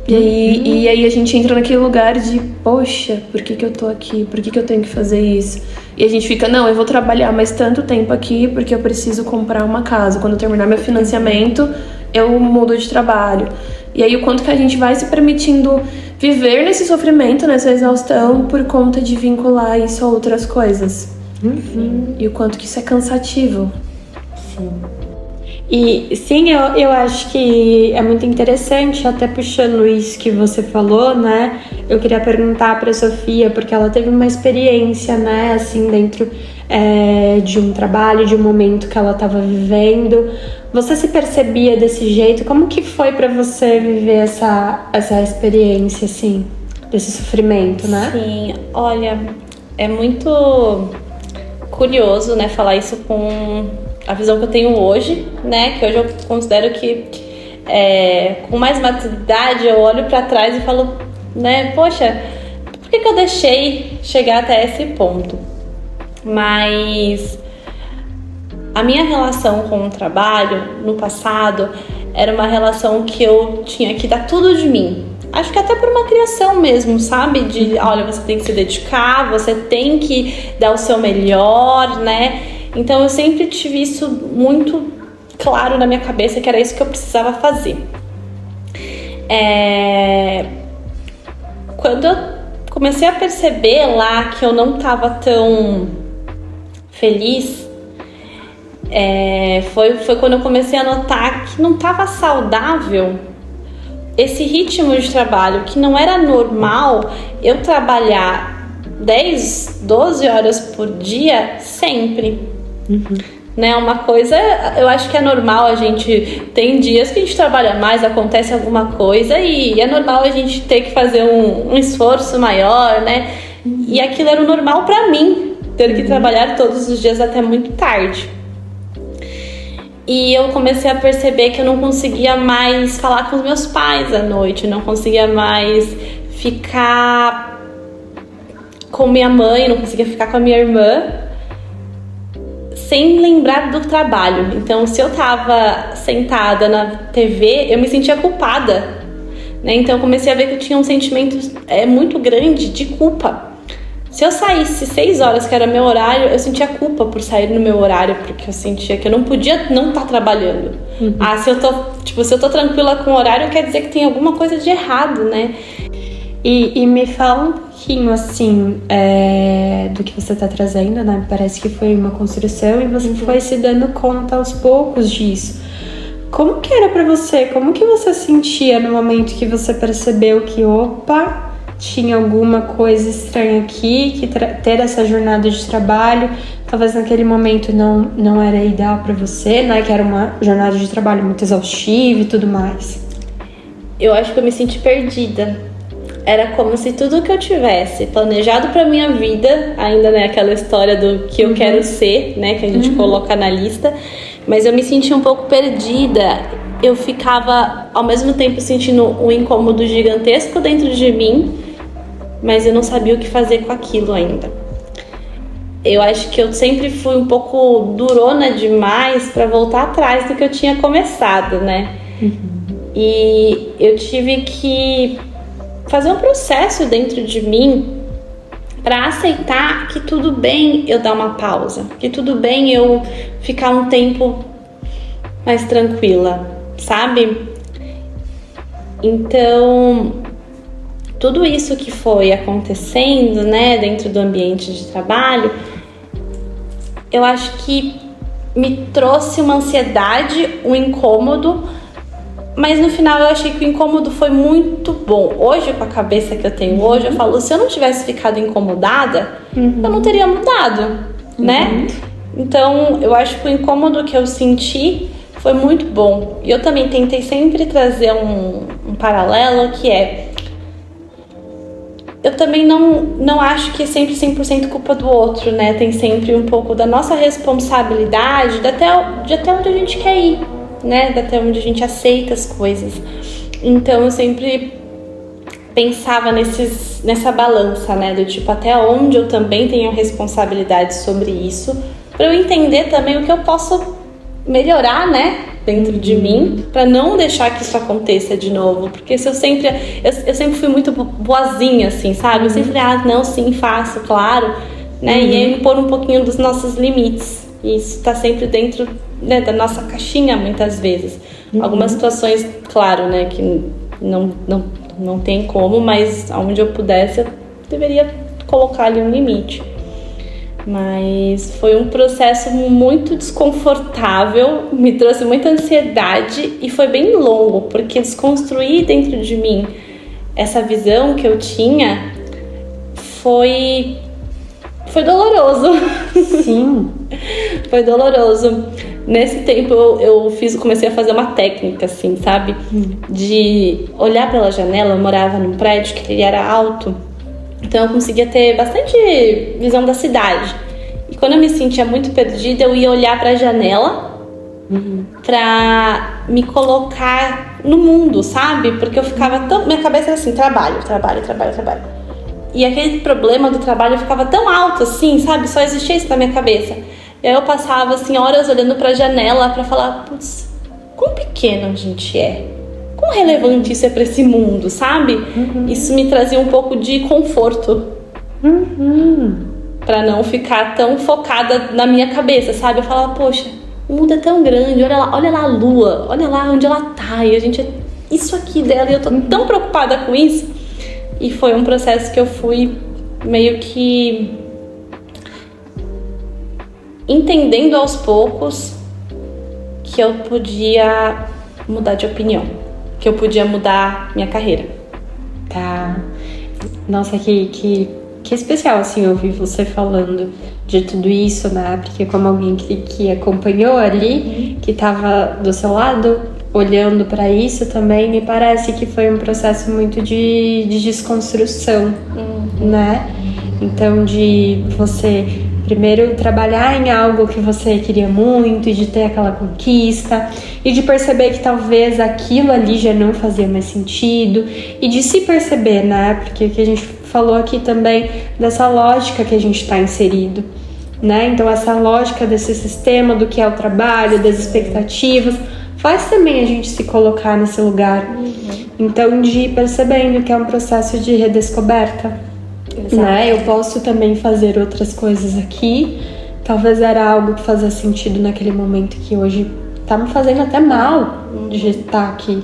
E aí a gente entra naquele lugar de, poxa, por que eu tô aqui? Por que eu tenho que fazer isso? E a gente fica, não, eu vou trabalhar mais tanto tempo aqui porque eu preciso comprar uma casa. Quando eu terminar meu financiamento, eu mudo de trabalho. E aí o quanto que a gente vai se permitindo viver nesse sofrimento, nessa exaustão, por conta de vincular isso a outras coisas. E o quanto que isso é cansativo. Sim. E sim, eu acho que é muito interessante, até puxando isso que você falou, né? Eu queria perguntar para Sofia, porque ela teve uma experiência, né, assim, dentro de um trabalho, de um momento que ela estava vivendo. Você se percebia desse jeito? Como que foi para você viver essa experiência, assim, desse sofrimento, né? Sim, olha, é muito curioso, né, falar isso com a visão que eu tenho hoje, né, que hoje eu considero que com mais maturidade eu olho pra trás e falo, né, poxa, por que eu deixei chegar até esse ponto? Mas a minha relação com o trabalho no passado era uma relação que eu tinha que dar tudo de mim. Acho que até por uma criação mesmo, sabe? De, olha, você tem que se dedicar, você tem que dar o seu melhor, né? Então eu sempre tive isso muito claro na minha cabeça, que era isso que eu precisava fazer. Quando eu comecei a perceber lá que eu não estava tão feliz, foi quando eu comecei a notar que não estava saudável esse ritmo de trabalho, que não era normal eu trabalhar 10, 12 horas por dia sempre. Né, uma coisa, eu acho que é normal, a gente tem dias que a gente trabalha mais, acontece alguma coisa e é normal a gente ter que fazer um esforço maior, né? E aquilo era o normal pra mim, ter que trabalhar todos os dias até muito tarde. E eu comecei a perceber que eu não conseguia mais falar com os meus pais à noite, eu não conseguia mais ficar com minha mãe, eu não conseguia ficar com a minha irmã sem lembrar do trabalho. Então, se eu tava sentada na TV, eu me sentia culpada, né? Então, eu comecei a ver que eu tinha um sentimento muito grande de culpa. Se eu saísse 6 horas, que era meu horário, eu sentia culpa por sair no meu horário, porque eu sentia que eu não podia não estar trabalhando. Se eu tô tranquila com o horário, quer dizer que tem alguma coisa de errado, né? E me fala um pouquinho, assim, do que você tá trazendo, né? Parece que foi uma construção e você foi se dando conta aos poucos disso. Como que era pra você? Como que você sentia no momento que você percebeu que, opa, tinha alguma coisa estranha aqui, que ter essa jornada de trabalho, talvez naquele momento não era ideal pra você, né? Que era uma jornada de trabalho muito exaustiva e tudo mais. Eu acho que eu me senti perdida. Era como se tudo que eu tivesse planejado pra minha vida, ainda, né, aquela história do que eu quero ser, né, que a gente coloca na lista, mas eu me sentia um pouco perdida. Eu ficava, ao mesmo tempo, sentindo um incômodo gigantesco dentro de mim, mas eu não sabia o que fazer com aquilo ainda. Eu acho que eu sempre fui um pouco durona demais pra voltar atrás do que eu tinha começado, né? E eu tive que fazer um processo dentro de mim para aceitar que tudo bem eu dar uma pausa, que tudo bem eu ficar um tempo mais tranquila, sabe? Então, tudo isso que foi acontecendo, né, dentro do ambiente de trabalho, eu acho que me trouxe uma ansiedade, um incômodo, mas no final eu achei que o incômodo foi muito bom. Hoje, com a cabeça que eu tenho hoje, eu falo, se eu não tivesse ficado incomodada, eu não teria mudado, né? Então, eu acho que o incômodo que eu senti foi muito bom. E eu também tentei sempre trazer um paralelo que é... eu também não acho que é sempre 100% culpa do outro, né? Tem sempre um pouco da nossa responsabilidade de até onde a gente quer ir, né? De até onde a gente aceita as coisas. Então eu sempre pensava nessa balança, né? Do tipo, até onde eu também tenho responsabilidade sobre isso, para eu entender também o que eu posso melhorar, né? Dentro de mim, para não deixar que isso aconteça de novo, porque se eu sempre fui muito boazinha, assim, sabe? Eu sempre não, sim, faço, claro, né? E aí impor um pouquinho dos nossos limites, e isso tá sempre dentro, né, da nossa caixinha, muitas vezes. Algumas situações, claro, né, que não tem como, mas aonde eu pudesse, eu deveria colocar ali um limite. Mas foi um processo muito desconfortável, me trouxe muita ansiedade e foi bem longo, porque desconstruir dentro de mim essa visão que eu tinha foi doloroso. Sim. Foi doloroso. Nesse tempo eu comecei a fazer uma técnica, assim, sabe? De olhar pela janela. Eu morava num prédio que ele era alto, então eu conseguia ter bastante visão da cidade. E quando eu me sentia muito perdida, eu ia olhar pra janela pra me colocar no mundo, sabe? Porque eu ficava tão... Minha cabeça era assim, trabalho. E aquele problema do trabalho ficava tão alto assim, sabe? Só existia isso na minha cabeça. E aí eu passava assim horas olhando pra janela pra falar, putz, quão pequeno a gente é. Quão relevante isso é pra esse mundo, sabe? Isso me trazia um pouco de conforto. Pra não ficar tão focada na minha cabeça, sabe? Eu falava, poxa, o mundo é tão grande, olha lá a lua, olha lá onde ela tá, e a gente é isso aqui dela, e eu tô tão preocupada com isso. E foi um processo que eu fui meio que entendendo aos poucos que eu podia mudar de opinião, que eu podia mudar minha carreira. Tá. Nossa, que especial, assim, ouvir você falando de tudo isso, né? Porque como alguém que acompanhou ali, que tava do seu lado, olhando para isso também, me parece que foi um processo muito de desconstrução, né? Então, de você primeiro trabalhar em algo que você queria muito, e de ter aquela conquista, e de perceber que talvez aquilo ali já não fazia mais sentido, e de se perceber, né? Porque o que a gente falou aqui também dessa lógica que a gente está inserido, né? Então essa lógica desse sistema do que é o trabalho, das expectativas, faz também a gente se colocar nesse lugar. Então, de ir percebendo que é um processo de redescoberta. Né? Eu posso também fazer outras coisas aqui. Talvez era algo que fazia sentido naquele momento que hoje tá me fazendo até mal de estar aqui.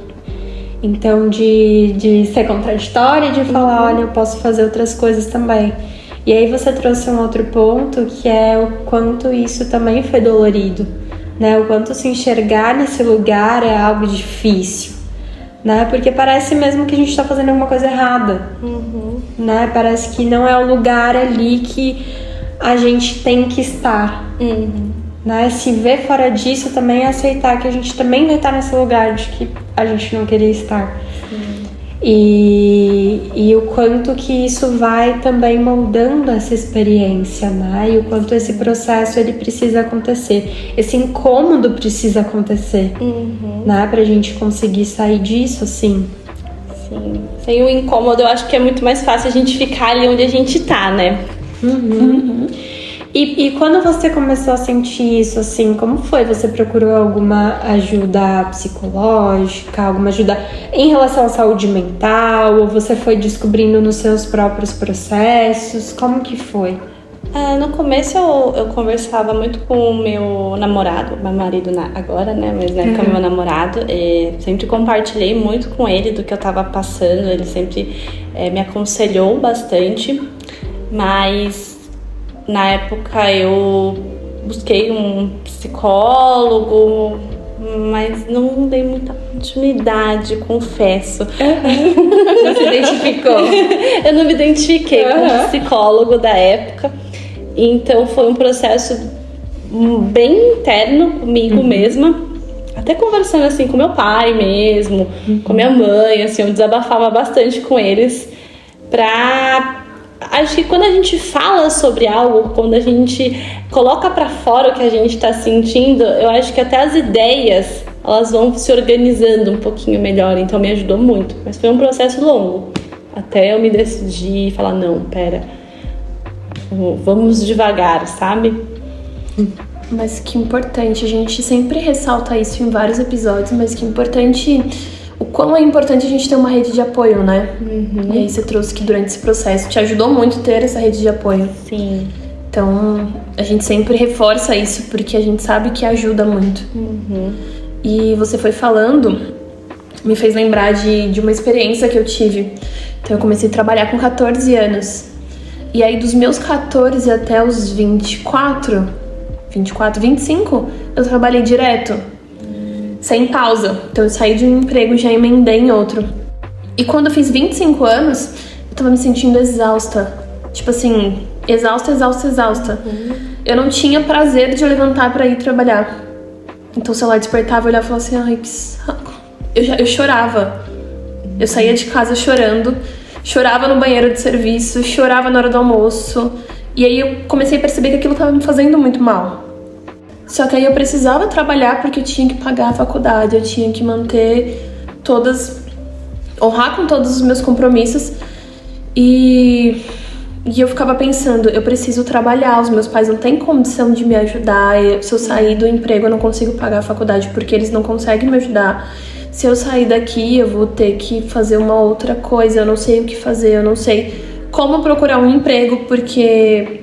Então, de ser contraditória e de falar, olha, eu posso fazer outras coisas também. E aí você trouxe um outro ponto, que é o quanto isso também foi dolorido, né? O quanto se enxergar nesse lugar é algo difícil, né? Porque parece mesmo que a gente tá fazendo alguma coisa errada, né? Parece que não é o lugar ali que a gente tem que estar, né? Se ver fora disso também é aceitar que a gente também vai estar nesse lugar de que a gente não queria estar. E o quanto que isso vai também moldando essa experiência, né? E o quanto esse processo ele precisa acontecer, esse incômodo precisa acontecer, né? Pra gente conseguir sair disso, assim. Sim. Sem o incômodo, eu acho que é muito mais fácil a gente ficar ali onde a gente tá, né? E quando você começou a sentir isso, assim, como foi? Você procurou alguma ajuda psicológica, alguma ajuda em relação à saúde mental? Ou você foi descobrindo nos seus próprios processos? Como que foi? No começo eu conversava muito com o meu namorado, meu marido agora, né? Mas na época meu namorado. Sempre compartilhei muito com ele do que eu tava passando. Ele sempre me aconselhou bastante. Mas na época eu busquei um psicólogo, mas não dei muita continuidade, confesso. Não se identificou? Eu não me identifiquei com o psicólogo da época. Então foi um processo bem interno comigo mesma. Até conversando assim com meu pai mesmo, com minha mãe, assim, eu desabafava bastante com eles. Acho que quando a gente fala sobre algo, quando a gente coloca pra fora o que a gente tá sentindo, eu acho que até as ideias, elas vão se organizando um pouquinho melhor. Então me ajudou muito. Mas foi um processo longo. Até eu me decidir e falar, não, pera, vamos devagar, sabe? Mas que importante, a gente sempre ressalta isso em vários episódios, mas que importante, o quão é importante a gente ter uma rede de apoio, né? E aí você trouxe que durante esse processo te ajudou muito ter essa rede de apoio. Sim. Então, a gente sempre reforça isso, porque a gente sabe que ajuda muito. E você foi falando, me fez lembrar de uma experiência que eu tive. Então, eu comecei a trabalhar com 14 anos. E aí, dos meus 14 até os 24, 25, eu trabalhei direto, sem pausa. Então eu saí de um emprego e já emendei em outro. E quando eu fiz 25 anos, eu tava me sentindo exausta. Tipo assim, exausta. Eu não tinha prazer de levantar pra ir trabalhar. Então o celular despertava, eu olhava e falava assim, ai, que saco. Eu chorava. Eu saía de casa chorando. Chorava no banheiro de serviço, chorava na hora do almoço. E aí eu comecei a perceber que aquilo tava me fazendo muito mal. Só que aí eu precisava trabalhar porque eu tinha que pagar a faculdade, eu tinha que honrar com todos os meus compromissos. E eu ficava pensando, eu preciso trabalhar, os meus pais não têm condição de me ajudar. Se eu sair do emprego, eu não consigo pagar a faculdade porque eles não conseguem me ajudar. Se eu sair daqui, eu vou ter que fazer uma outra coisa, eu não sei o que fazer, eu não sei como procurar um emprego, porque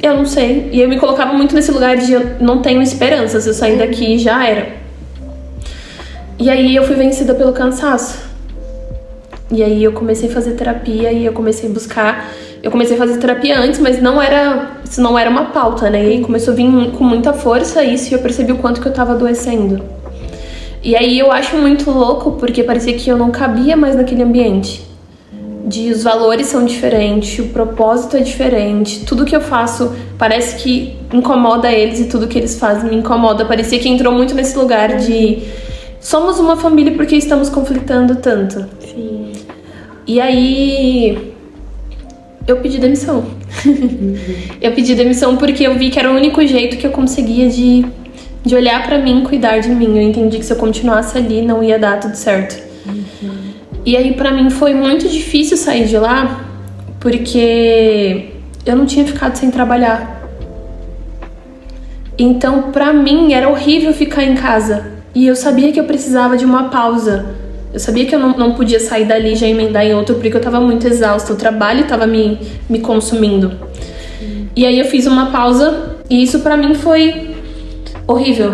eu não sei. E eu me colocava muito nesse lugar de eu não tenho esperança, se eu sair daqui já era. E aí eu fui vencida pelo cansaço. E aí eu comecei a fazer terapia e eu comecei a buscar. Eu comecei a fazer terapia antes, mas isso não era uma pauta, né? E aí começou a vir com muita força isso e eu percebi o quanto que eu tava adoecendo. E aí eu acho muito louco porque parecia que eu não cabia mais naquele ambiente. Os valores são diferentes, o propósito é diferente, tudo que eu faço parece que incomoda eles e tudo que eles fazem me incomoda. Parecia que entrou muito nesse lugar de somos uma família porque estamos conflitando tanto. Sim. E aí eu pedi demissão. Eu pedi demissão porque eu vi que era o único jeito que eu conseguia de olhar pra mim, cuidar de mim. Eu entendi que se eu continuasse ali não ia dar tudo certo. E aí pra mim foi muito difícil sair de lá, porque eu não tinha ficado sem trabalhar. Então pra mim era horrível ficar em casa. E eu sabia que eu precisava de uma pausa. Eu sabia que eu não podia sair dali e já emendar em outro, porque eu tava muito exausta. O trabalho tava me consumindo. E aí eu fiz uma pausa e isso pra mim foi horrível.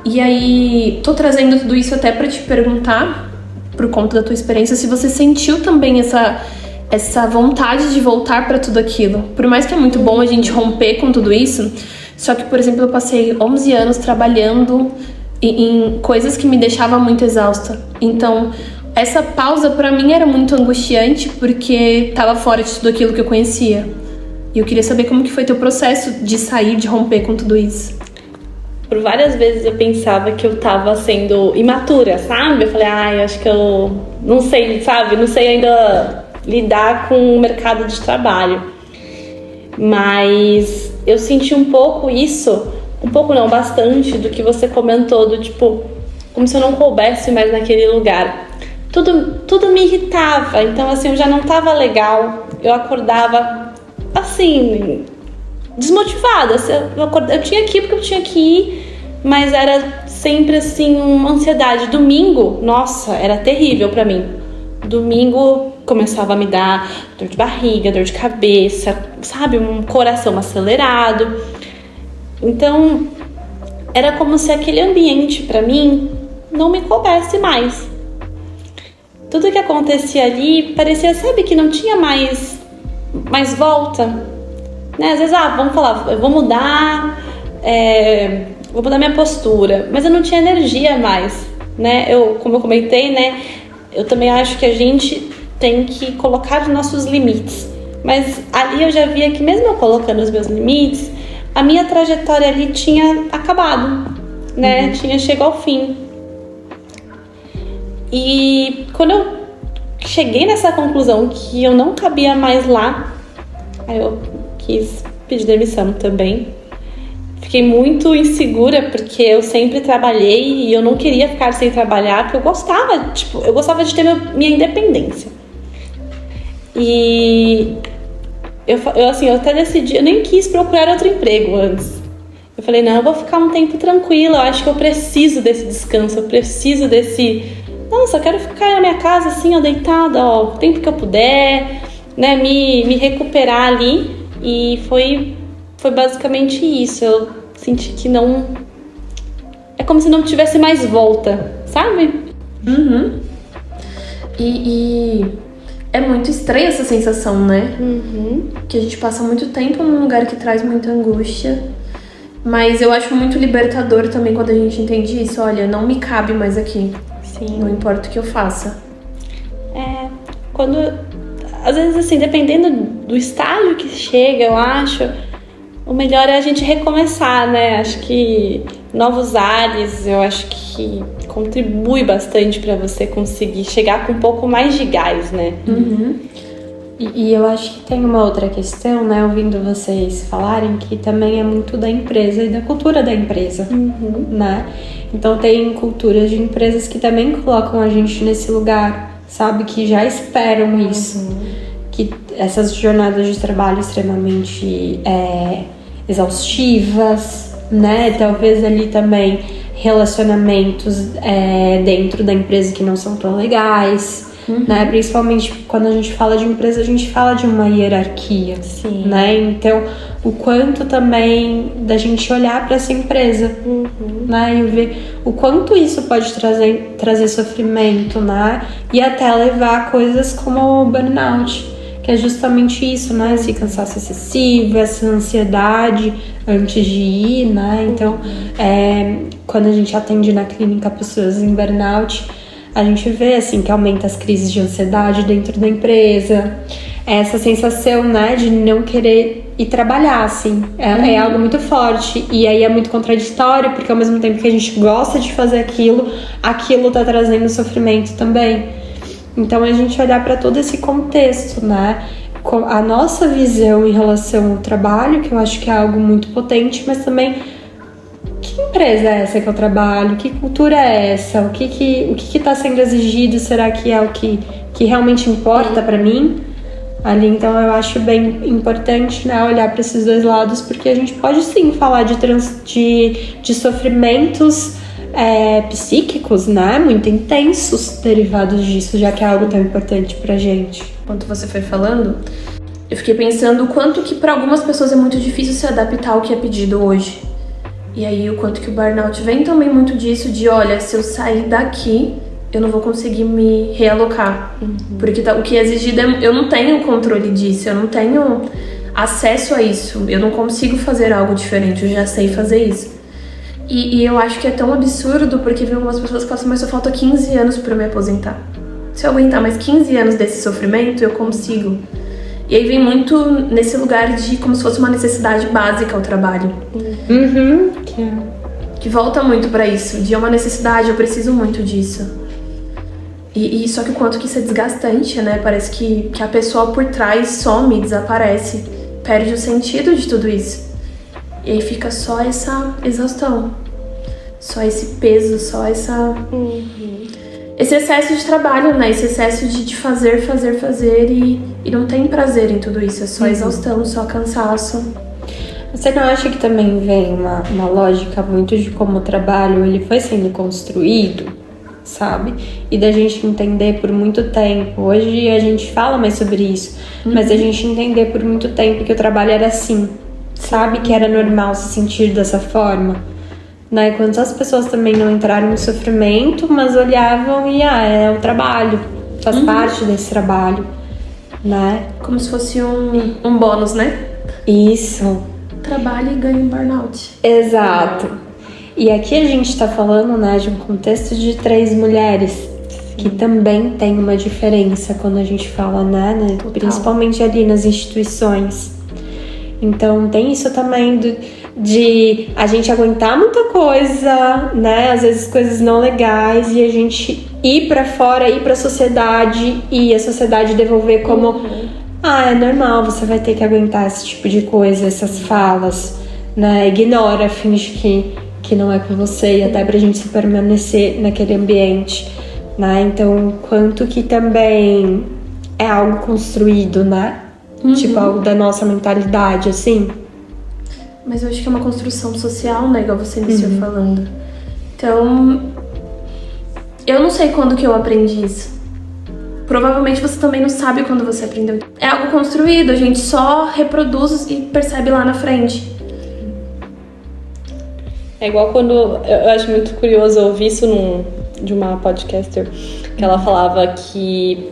E aí tô trazendo tudo isso até pra te perguntar, por conta da tua experiência, se você sentiu também essa vontade de voltar pra tudo aquilo. Por mais que é muito bom a gente romper com tudo isso, só que, por exemplo, eu passei 11 anos trabalhando em coisas que me deixavam muito exausta. Então, essa pausa pra mim era muito angustiante, porque tava fora de tudo aquilo que eu conhecia. E eu queria saber como que foi teu processo de sair, de romper com tudo isso. Por várias vezes eu pensava que eu tava sendo imatura, sabe? Eu falei, eu acho que eu não sei, sabe? Não sei ainda lidar com o mercado de trabalho. Mas eu senti um pouco isso, um pouco não, bastante, do que você comentou, do tipo, como se eu não coubesse mais naquele lugar. Tudo me irritava, então assim, eu já não tava legal, eu acordava assim, desmotivada. Eu tinha que ir porque eu tinha que ir, mas era sempre assim uma ansiedade. Domingo, nossa, era terrível pra mim. Domingo começava a me dar dor de barriga, dor de cabeça, sabe, um coração acelerado. Então era como se aquele ambiente pra mim não me coubesse mais. Tudo que acontecia ali parecia, sabe, que não tinha mais volta, né? Às vezes, vamos falar, eu vou mudar minha postura, mas eu não tinha energia mais, né? Como eu comentei, né? Eu também acho que a gente tem que colocar os nossos limites, mas ali eu já via que mesmo eu colocando os meus limites, a minha trajetória ali tinha acabado, né? Tinha chegado ao fim. E quando eu cheguei nessa conclusão que eu não cabia mais lá, aí eu quis pedir demissão também. Fiquei muito insegura porque eu sempre trabalhei e eu não queria ficar sem trabalhar, porque eu gostava de ter minha independência. E eu até decidi, eu nem quis procurar outro emprego antes. Eu falei, não, eu vou ficar um tempo tranquila, eu acho que eu preciso desse descanso, eu preciso desse... Nossa, eu quero ficar na minha casa assim, ó, deitada, ó, o tempo que eu puder, né, me recuperar ali. E foi basicamente isso. Eu senti que não... É como se não tivesse mais volta, sabe? Uhum. E é muito estranha essa sensação, né? Uhum. Que a gente passa muito tempo num lugar que traz muita angústia. Mas eu acho muito libertador também quando a gente entende isso. Olha, não me cabe mais aqui. Sim. Não importa o que eu faça. Às vezes, assim, dependendo do estágio que chega, eu acho, o melhor é a gente recomeçar, né? Acho que novos ares, eu acho que contribui bastante para você conseguir chegar com um pouco mais de gás, né? Uhum. E eu acho que tem uma outra questão, né? Ouvindo vocês falarem, que também é muito da empresa e da cultura da empresa, né? Então tem culturas de empresas que também colocam a gente nesse lugar, sabe? Que já esperam isso. Que essas jornadas de trabalho extremamente exaustivas, né? Talvez ali também relacionamentos dentro da empresa que não são tão legais. Né? Principalmente quando a gente fala de empresa, a gente fala de uma hierarquia. Sim. Né? Então, o quanto também da gente olhar para essa empresa, né? E ver o quanto isso pode trazer sofrimento, né? E até levar a coisas como o burnout, que é justamente isso, né? Esse cansaço excessivo, essa ansiedade antes de ir, né? Então, quando a gente atende na clínica pessoas em burnout, a gente vê, assim, que aumenta as crises de ansiedade dentro da empresa. Essa sensação, né, de não querer ir trabalhar, assim. É algo muito forte. E aí é muito contraditório, porque ao mesmo tempo que a gente gosta de fazer aquilo tá trazendo sofrimento também. Então, a gente olhar para todo esse contexto, né? A nossa visão em relação ao trabalho, que eu acho que é algo muito potente, mas também... Que empresa é essa que eu trabalho? Que cultura é essa? O que está sendo exigido? Será que é o que realmente importa para mim? Ali, então, eu acho bem importante, né, olhar para esses dois lados, porque a gente pode sim falar de sofrimentos psíquicos, né, muito intensos derivados disso, já que é algo tão importante pra gente. Enquanto você foi falando, eu fiquei pensando o quanto que para algumas pessoas é muito difícil se adaptar ao que é pedido hoje. E aí o quanto que o burnout vem também muito disso, de olha, se eu sair daqui, eu não vou conseguir me realocar. Porque o que é exigido, eu não tenho controle disso, eu não tenho acesso a isso, eu não consigo fazer algo diferente, eu já sei fazer isso. E eu acho que é tão absurdo, porque vem algumas pessoas que falam assim, mas só falta 15 anos pra eu me aposentar. Se eu aguentar mais 15 anos desse sofrimento, eu consigo. E aí vem muito nesse lugar de como se fosse uma necessidade básica ao trabalho. Que volta muito pra isso, de uma necessidade, eu preciso muito disso. E só que o quanto que isso é desgastante, né? Parece que a pessoa por trás some, desaparece, perde o sentido de tudo isso. E aí fica só essa exaustão, só esse peso, só esse excesso de trabalho, né? Esse excesso de fazer e não tem prazer em tudo isso, é só exaustão, só cansaço. Você não acha que também vem uma lógica muito de como o trabalho ele foi sendo construído, sabe? E da gente entender por muito tempo, hoje a gente fala mais sobre isso, mas a gente entender por muito tempo que o trabalho era assim, sabe? Que era normal se sentir dessa forma, né? Quantas pessoas também não entraram em sofrimento, mas olhavam e é o trabalho, faz parte desse trabalho, né? Como se fosse um bônus, né? Isso. Trabalha e ganha um burnout. Exato. E aqui a gente tá falando, né, de um contexto de 3 mulheres, que também tem uma diferença quando a gente fala, né, principalmente ali nas instituições. Então tem isso também de a gente aguentar muita coisa, né? Às vezes coisas não legais, e a gente ir pra fora, ir pra sociedade, e a sociedade devolver como é normal, você vai ter que aguentar esse tipo de coisa, essas falas, né? Ignora, finge que não é com você, e até pra gente se permanecer naquele ambiente, né? Então, quanto que também é algo construído, né? Tipo, algo da nossa mentalidade, assim. Mas eu acho que é uma construção social, né? Igual você iniciou falando. Então, eu não sei quando que eu aprendi isso. Provavelmente você também não sabe quando você aprendeu. É algo construído, a gente só reproduz e percebe lá na frente. É igual quando... Eu acho muito curioso ouvir isso de uma podcaster, que ela falava que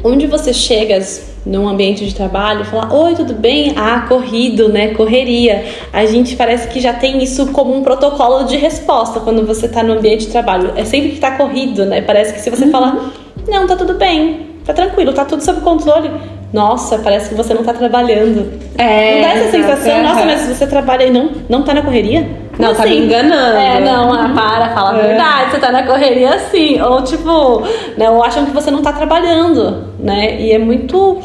onde você chega num ambiente de trabalho e fala, oi, tudo bem? Corrido, né? Correria. A gente parece que já tem isso como um protocolo de resposta quando você tá no ambiente de trabalho. É sempre que tá corrido, né? Parece que se você falar, não, tá tudo bem, tá tranquilo, tá tudo sob controle. Nossa, parece que você não tá trabalhando. Não dá essa sensação, nossa, mas você trabalha e não tá na correria? Como Não, assim? tá me enganando. Fala a verdade, você tá na correria assim. Ou tipo, né, ou acham que você não tá trabalhando, né? E é muito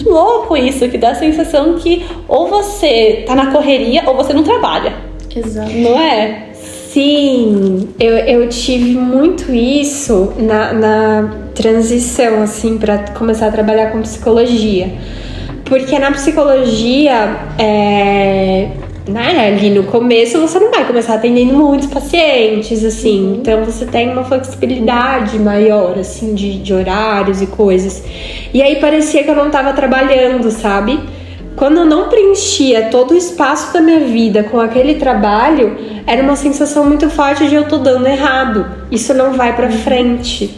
louco isso, que dá a sensação que ou você tá na correria ou você não trabalha. Exato. Não é? Sim, eu tive muito isso na transição, assim, pra começar a trabalhar com psicologia. Porque na psicologia, né, ali no começo você não vai começar atendendo muitos pacientes, assim. Então você tem uma flexibilidade maior, assim, de horários e coisas. E aí parecia que eu não tava trabalhando, sabe? Quando eu não preenchia todo o espaço da minha vida com aquele trabalho, era uma sensação muito forte de eu tô dando errado. Isso não vai pra frente.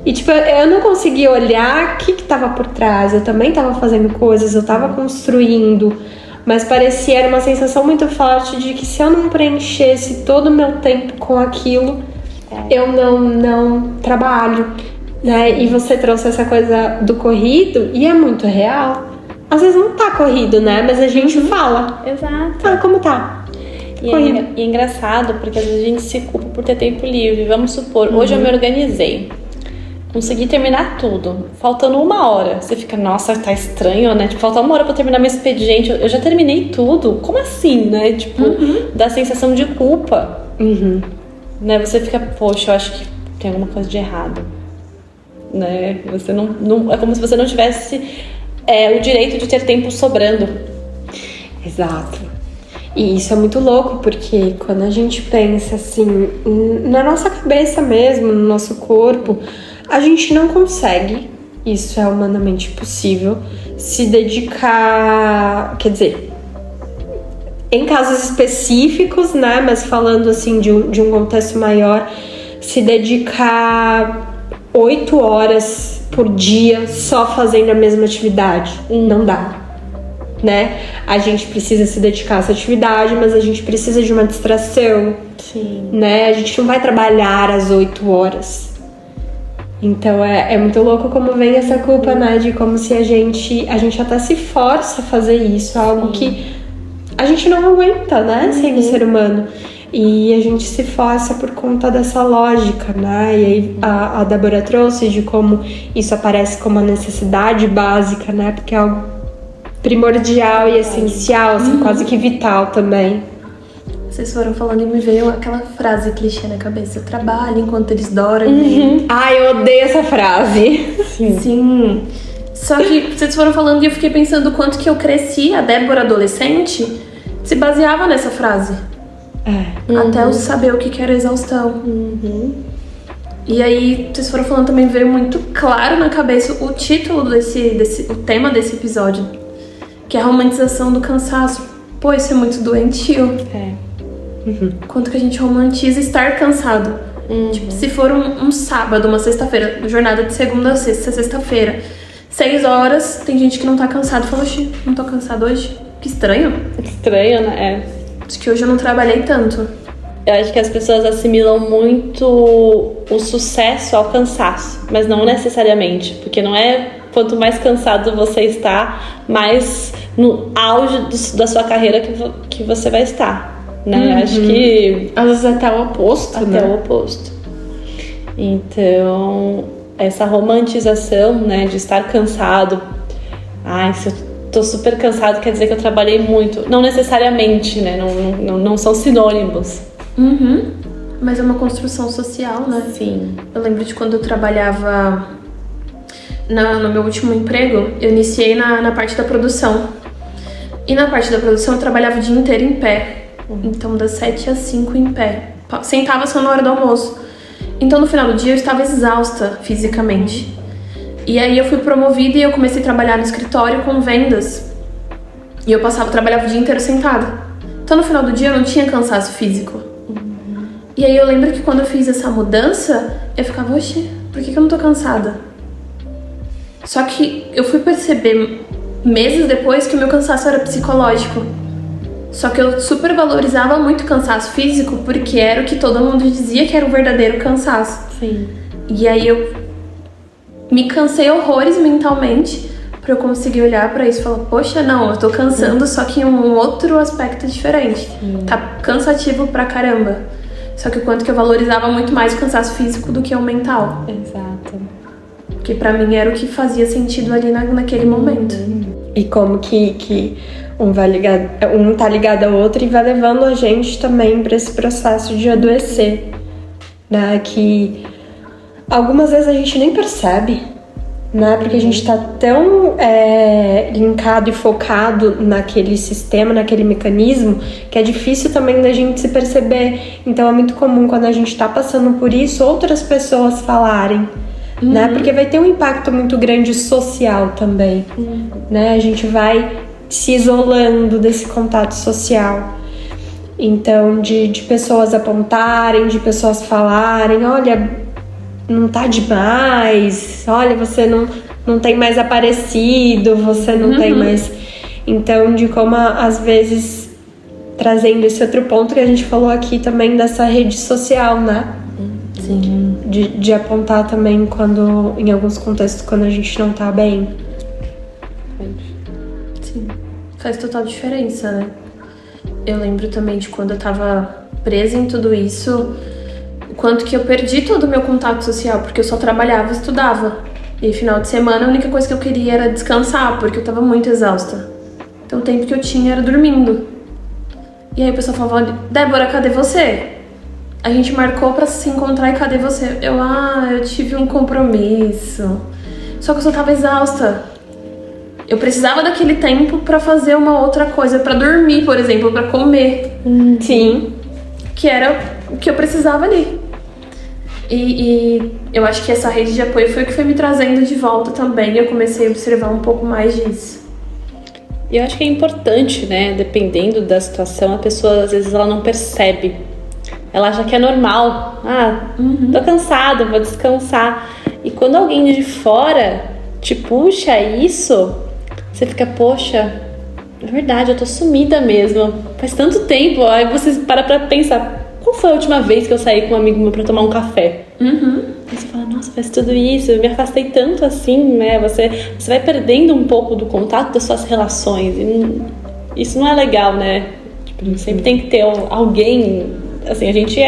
E tipo, eu não conseguia olhar o que tava por trás. Eu também tava fazendo coisas, eu tava construindo. Mas parecia, era uma sensação muito forte de que se eu não preenchesse todo o meu tempo com aquilo, eu não trabalho, né? E você trouxe essa coisa do corrido, e é muito real. Às vezes não tá corrido, né? Mas a gente fala. Exato. Como tá? E é engraçado, porque às vezes a gente se culpa por ter tempo livre. Vamos supor, hoje eu me organizei, consegui terminar tudo, faltando 1 hora. Você fica, nossa, tá estranho, né? Tipo, falta 1 hora pra eu terminar meu expediente. Eu já terminei tudo. Como assim, né? Tipo, dá a sensação de culpa. Né? Você fica, poxa, eu acho que tem alguma coisa de errado. Né? Você não é como se você não tivesse o direito de ter tempo sobrando. Exato. E isso é muito louco, porque quando a gente pensa assim, na nossa cabeça mesmo, no nosso corpo, a gente não consegue, isso é humanamente possível, se dedicar, quer dizer, em casos específicos, né, mas falando assim de um contexto maior, se dedicar 8 horas por dia só fazendo a mesma atividade. Não dá, né? A gente precisa se dedicar a essa atividade, mas a gente precisa de uma distração. Sim. Né? A gente não vai trabalhar às 8 horas. Então é muito louco como vem essa culpa, né? De como se a gente até se força a fazer isso. Algo que a gente não aguenta, né? Sendo ser humano. E a gente se força por conta dessa lógica, né? E aí a Débora trouxe de como isso aparece como uma necessidade básica, né? Porque é algo primordial e essencial, assim, quase que vital também. Vocês foram falando e me veio aquela frase clichê na cabeça. Eu trabalho enquanto eles dormem. Ai, eu odeio essa frase. Sim. Só que vocês foram falando e eu fiquei pensando o quanto que eu cresci, a Débora adolescente, se baseava nessa frase. Até eu saber o que era exaustão. E aí, vocês foram falando também, veio muito claro na cabeça o título o tema desse episódio, que é a romantização do cansaço. Pô, isso é muito doentio. Quanto que a gente romantiza estar cansado. Tipo, se for um sábado, uma sexta-feira, jornada de segunda a sexta-feira, 6 horas, tem gente que não tá cansado. Fala, oxi, não tô cansado hoje? Que estranho. Estranho, né? Acho que hoje eu não trabalhei tanto. Eu acho que as pessoas assimilam muito o sucesso ao cansaço, mas não necessariamente, porque não é quanto mais cansado você está, mais no auge da sua carreira que você vai estar, né? Acho que... Às vezes até o oposto, até o oposto. Então, essa romantização, né, de estar cansado. Ai, se eu tô super cansado, quer dizer que eu trabalhei muito. Não necessariamente, né? Não são sinônimos. Mas é uma construção social, né? Sim. Eu lembro de quando eu trabalhava no meu último emprego, eu iniciei na parte da produção. E na parte da produção eu trabalhava o dia inteiro em pé. Então, das 7 às 5 em pé. Sentava só na hora do almoço. Então, no final do dia, eu estava exausta fisicamente. E aí, eu fui promovida e eu comecei a trabalhar no escritório com vendas. E eu trabalhava o dia inteiro sentada. Então, no final do dia, eu não tinha cansaço físico. E aí, eu lembro que quando eu fiz essa mudança, eu ficava, oxe, por que eu não tô cansada? Só que eu fui perceber meses depois que o meu cansaço era psicológico. Só que eu super valorizava muito o cansaço físico porque era o que todo mundo dizia que era o verdadeiro cansaço. Sim. E aí eu me cansei horrores mentalmente pra eu conseguir olhar pra isso e falar, poxa, não, eu tô cansando, só que em um outro aspecto diferente. Tá cansativo pra caramba. Só que o quanto que eu valorizava muito mais o cansaço físico do que o mental. Exato. Que pra mim era o que fazia sentido ali naquele momento. E como que um tá ligado ao outro e vai levando a gente também para esse processo de adoecer, né? Que algumas vezes a gente nem percebe, né? Porque a gente tá tão linkado e focado naquele sistema, naquele mecanismo, que é difícil também da gente se perceber. Então é muito comum quando a gente tá passando por isso, outras pessoas falarem, né? Porque vai ter um impacto muito grande social também, né? A gente vai se isolando desse contato social. Então, de pessoas apontarem, de pessoas falarem, olha, não tá demais, olha, você não tem mais aparecido, você não tem mais... Então, de como às vezes, trazendo esse outro ponto que a gente falou aqui também dessa rede social, né? Sim. De apontar também quando, em alguns contextos, quando a gente não tá bem. Sim, faz total diferença, né? Eu lembro também de quando eu tava presa em tudo isso, o quanto que eu perdi todo o meu contato social, porque eu só trabalhava e estudava. E final de semana a única coisa que eu queria era descansar, porque eu tava muito exausta. Então o tempo que eu tinha era dormindo. E aí o pessoal falava, Débora, cadê você? A gente marcou pra se encontrar e cadê você? Eu tive um compromisso. Só que eu só tava exausta. Eu precisava daquele tempo pra fazer uma outra coisa, pra dormir, por exemplo, pra comer. Sim. Que era o que eu precisava ali. E eu acho que essa rede de apoio foi o que foi me trazendo de volta também. Eu comecei a observar um pouco mais disso. E eu acho que é importante, né? Dependendo da situação, a pessoa às vezes ela não percebe. Ela acha que é normal. Tô cansada, vou descansar. E quando alguém de fora te puxa isso, você fica, poxa, é verdade, eu tô sumida mesmo. Faz tanto tempo. Aí você para pra pensar, qual foi a última vez que eu saí com um amigo meu pra tomar um café? Aí você fala, nossa, faz tudo isso, eu me afastei tanto assim, né? Você vai perdendo um pouco do contato das suas relações. E isso não é legal, né? Tipo, sempre tem que ter alguém. Assim, a gente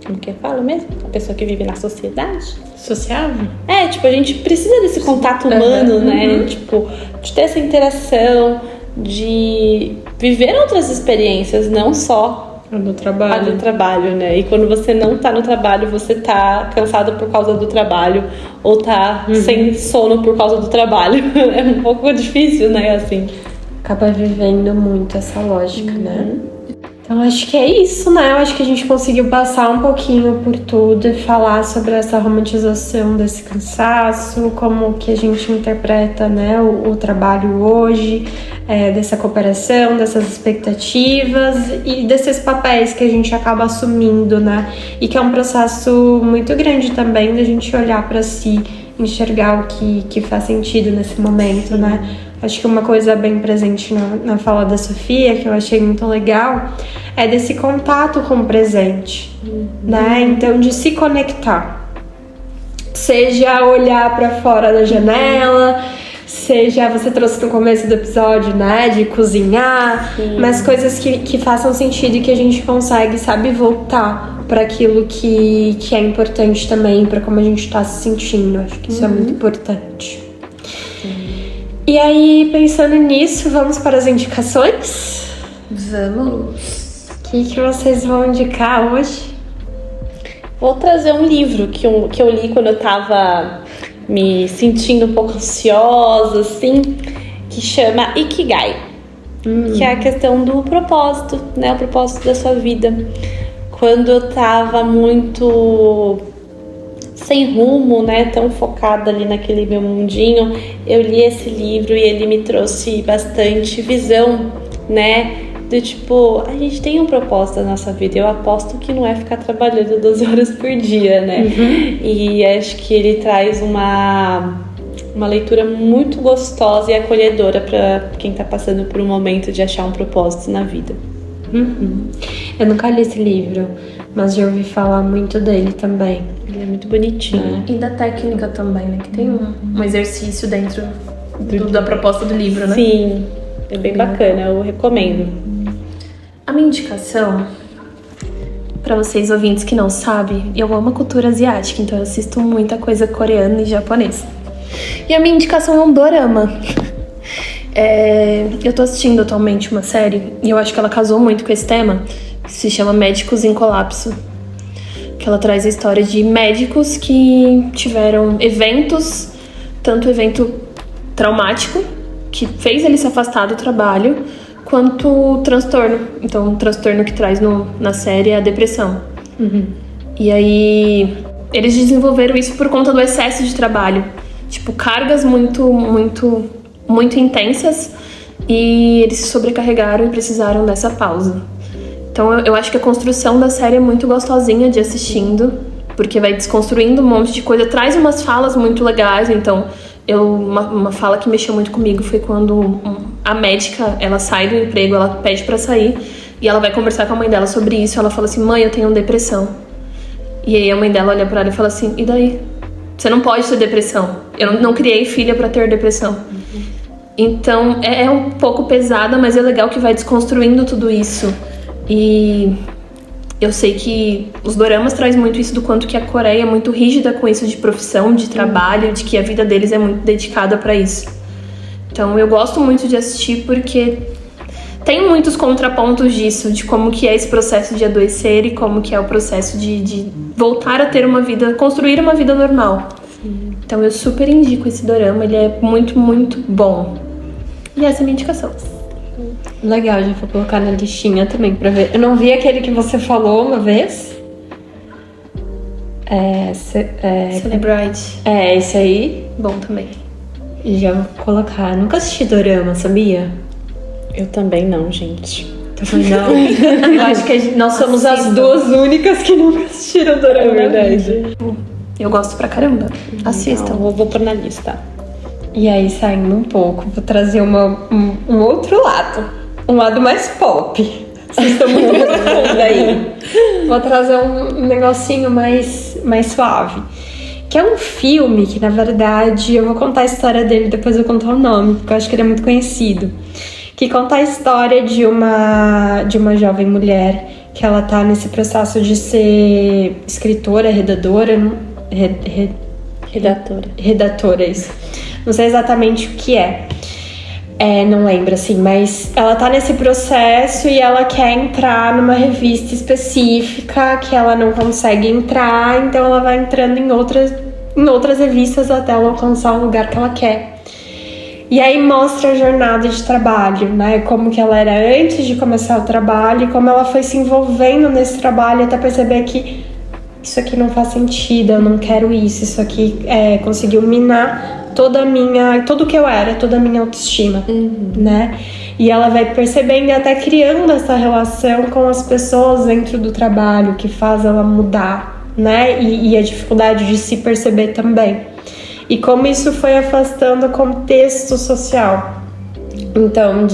como que eu falo mesmo? A pessoa que vive na sociedade. Sociável? Tipo, a gente precisa desse contato humano, né? Tipo, de ter essa interação, de viver outras experiências, não só a do trabalho, né? E quando você não tá no trabalho, você tá cansado por causa do trabalho, ou tá sem sono por causa do trabalho. É um pouco difícil, né? Assim. Acaba vivendo muito essa lógica, né? Então acho que é isso, né? Eu acho que a gente conseguiu passar um pouquinho por tudo e falar sobre essa romantização desse cansaço, como que a gente interpreta, né, o trabalho hoje, dessa cooperação, dessas expectativas e desses papéis que a gente acaba assumindo, né? E que é um processo muito grande também da gente olhar para si, enxergar o que faz sentido nesse momento, né? Acho que uma coisa bem presente na fala da Sofia, que eu achei muito legal, é desse contato com o presente, né? Então, de se conectar seja olhar pra fora da janela, seja, você trouxe no começo do episódio, né, de cozinhar, mas coisas que façam sentido e que a gente consegue, sabe, voltar para aquilo que é importante também, para como a gente tá se sentindo. Acho que isso é muito importante. E aí, pensando nisso, vamos para as indicações? Vamos! O que vocês vão indicar hoje? Vou trazer um livro que eu li quando eu tava me sentindo um pouco ansiosa, assim, que chama Ikigai, que é a questão do propósito, né? O propósito da sua vida. Quando eu tava muito sem rumo, né? Tão focada ali naquele meu mundinho, eu li esse livro e ele me trouxe bastante visão, né? Do tipo, a gente tem um propósito na nossa vida. Eu aposto que não é ficar trabalhando 12 horas por dia, né? E acho que ele traz uma leitura muito gostosa e acolhedora para quem tá passando por um momento de achar um propósito na vida. Eu nunca li esse livro, mas já ouvi falar muito dele também. Ele é muito bonitinho. E da técnica também, né? Que tem um exercício dentro da proposta do livro, né? Sim, é bem bacana, eu recomendo. A minha indicação, pra vocês ouvintes que não sabem, eu amo a cultura asiática, então eu assisto muita coisa coreana e japonesa. E a minha indicação é um dorama. Eu tô assistindo atualmente uma série, e eu acho que ela casou muito com esse tema, que se chama Médicos em Colapso. Que ela traz a história de médicos que tiveram eventos, tanto evento traumático, que fez ele se afastar do trabalho, quanto transtorno. Então, o transtorno que traz na série é a depressão. E aí, eles desenvolveram isso por conta do excesso de trabalho. Tipo, cargas muito intensas, e eles se sobrecarregaram e precisaram dessa pausa. Então, eu acho que a construção da série é muito gostosinha de assistindo, porque vai desconstruindo um monte de coisa, traz umas falas muito legais. Então, uma fala que mexeu muito comigo foi quando a médica, ela sai do emprego, ela pede pra sair, e ela vai conversar com a mãe dela sobre isso. Ela fala assim: mãe, eu tenho depressão. E aí a mãe dela olha pra ela e fala assim: e daí? Você não pode ter depressão. Eu não criei filha pra ter depressão. Então é um pouco pesada, mas é legal que vai desconstruindo tudo isso. E eu sei que os doramas trazem muito isso, do quanto que a Coreia é muito rígida com isso de profissão, de trabalho, de que a vida deles é muito dedicada pra isso. Então eu gosto muito de assistir porque tem muitos contrapontos disso, de como que é esse processo de adoecer e como que é o processo de voltar a ter uma vida, construir uma vida normal. Então eu super indico esse dorama, ele é muito, muito bom. E essa é a minha indicação. Legal, já vou colocar na listinha também pra ver. Eu não vi aquele que você falou uma vez. Celebrity. Esse aí. Bom também. Já vou colocar. Nunca assisti dorama, sabia? Eu também não, gente. Também não. Eu acho que nós somos as duas únicas que nunca assistiram dorama. É verdade. Eu gosto pra caramba. Assistam. Então, vou pôr na lista. E aí, saindo um pouco, vou trazer um outro lado. Um lado mais pop. Vocês estão muito profundo aí. Vou trazer um negocinho mais suave. Que é um filme que, na verdade, eu vou contar a história dele, depois eu vou contar o nome, porque eu acho que ele é muito conhecido. Que conta a história de uma jovem mulher que ela tá nesse processo de ser escritora, redatora, redatora, isso. Não sei exatamente o que é. Não lembro, assim, mas ela tá nesse processo e ela quer entrar numa revista específica que ela não consegue entrar, então ela vai entrando em outras revistas até ela alcançar o lugar que ela quer. E aí mostra a jornada de trabalho, né? Como que ela era antes de começar o trabalho e como ela foi se envolvendo nesse trabalho até perceber que isso aqui não faz sentido, eu não quero isso aqui conseguiu minar tudo o que eu era, toda a minha autoestima, né? E ela vai percebendo e até criando essa relação com as pessoas dentro do trabalho que faz ela mudar, né? E a dificuldade de se perceber também. E como isso foi afastando o contexto social. Então,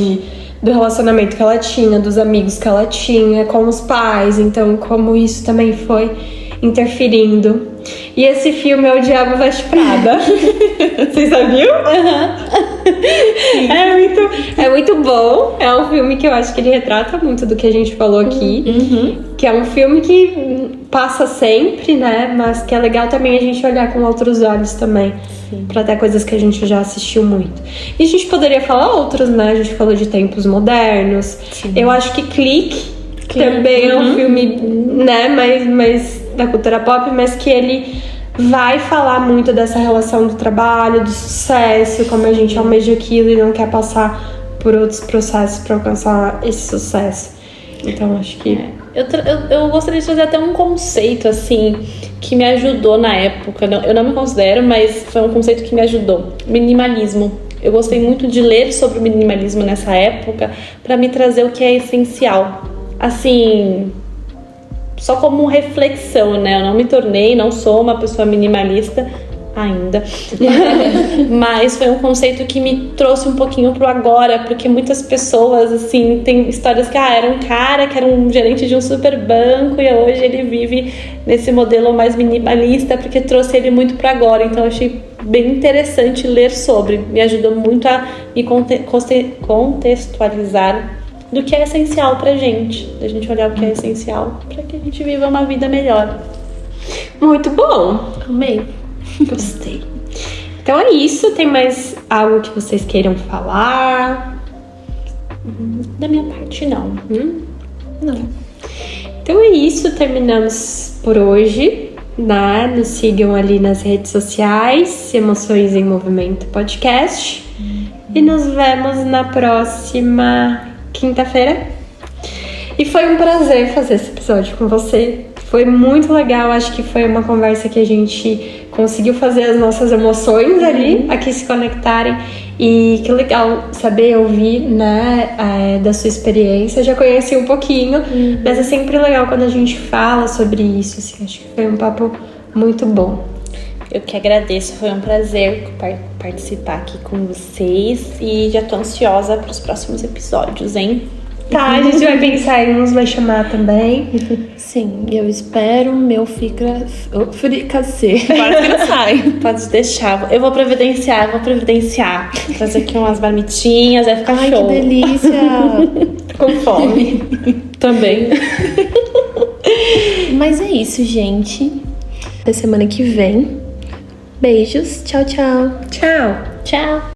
do relacionamento que ela tinha, dos amigos que ela tinha, com os pais. Então, como isso também foi interferindo. E esse filme é O Diabo Veste Prada. Vocês sabiam? É muito bom. É um filme que eu acho que ele retrata muito do que a gente falou aqui. Que é um filme que passa sempre, né? Mas que é legal também a gente olhar com outros olhos também. Sim. Pra ter coisas que a gente já assistiu muito. E a gente poderia falar outros, né? A gente falou de Tempos Modernos. Sim. Eu acho que Clique também é um filme, né? Mais da cultura pop, mas que ele vai falar muito dessa relação do trabalho, do sucesso, como a gente almeja aquilo e não quer passar por outros processos para alcançar esse sucesso. Então acho que... Eu gostaria de trazer até um conceito, assim, que me ajudou na época. Eu não me considero, mas foi um conceito que me ajudou. Minimalismo. Eu gostei muito de ler sobre o minimalismo nessa época para me trazer o que é essencial. Assim, só como reflexão, né? Eu não sou uma pessoa minimalista ainda. Mas foi um conceito que me trouxe um pouquinho pro agora, porque muitas pessoas, assim, tem histórias que era um cara que era um gerente de um super banco e hoje ele vive nesse modelo mais minimalista porque trouxe ele muito pro agora. Então eu achei bem interessante ler sobre. Me ajudou muito a me contextualizar do que é essencial pra gente. A gente olhar o que é essencial pra que a gente viva uma vida melhor. Muito bom! Amei. Gostei. Então é isso. Tem mais algo que vocês queiram falar? Da minha parte, não. Não. Então é isso. Terminamos por hoje. Né? Nos sigam ali nas redes sociais. Emoções em Movimento Podcast. E nos vemos na próxima quinta-feira. E foi um prazer fazer esse episódio com você. Foi muito legal, acho que foi uma conversa que a gente conseguiu fazer as nossas emoções ali, aqui se conectarem. E que legal saber, ouvir, né, da sua experiência. Eu já conheci um pouquinho, mas é sempre legal quando a gente fala sobre isso, assim, acho que foi um papo muito bom. Eu que agradeço, foi um prazer participar aqui com vocês e já tô ansiosa para os próximos episódios, hein? Tá, a gente vai pensar em uns, vai chamar também. Sim, eu espero meu fricassê. Quase que não sai. Pode deixar. Eu vou providenciar. Trazer aqui umas marmitinhas, vai ficar show. Que delícia. Com fome. Também. Mas é isso, gente. Até semana que vem. Beijos. Tchau, tchau. Tchau. Tchau.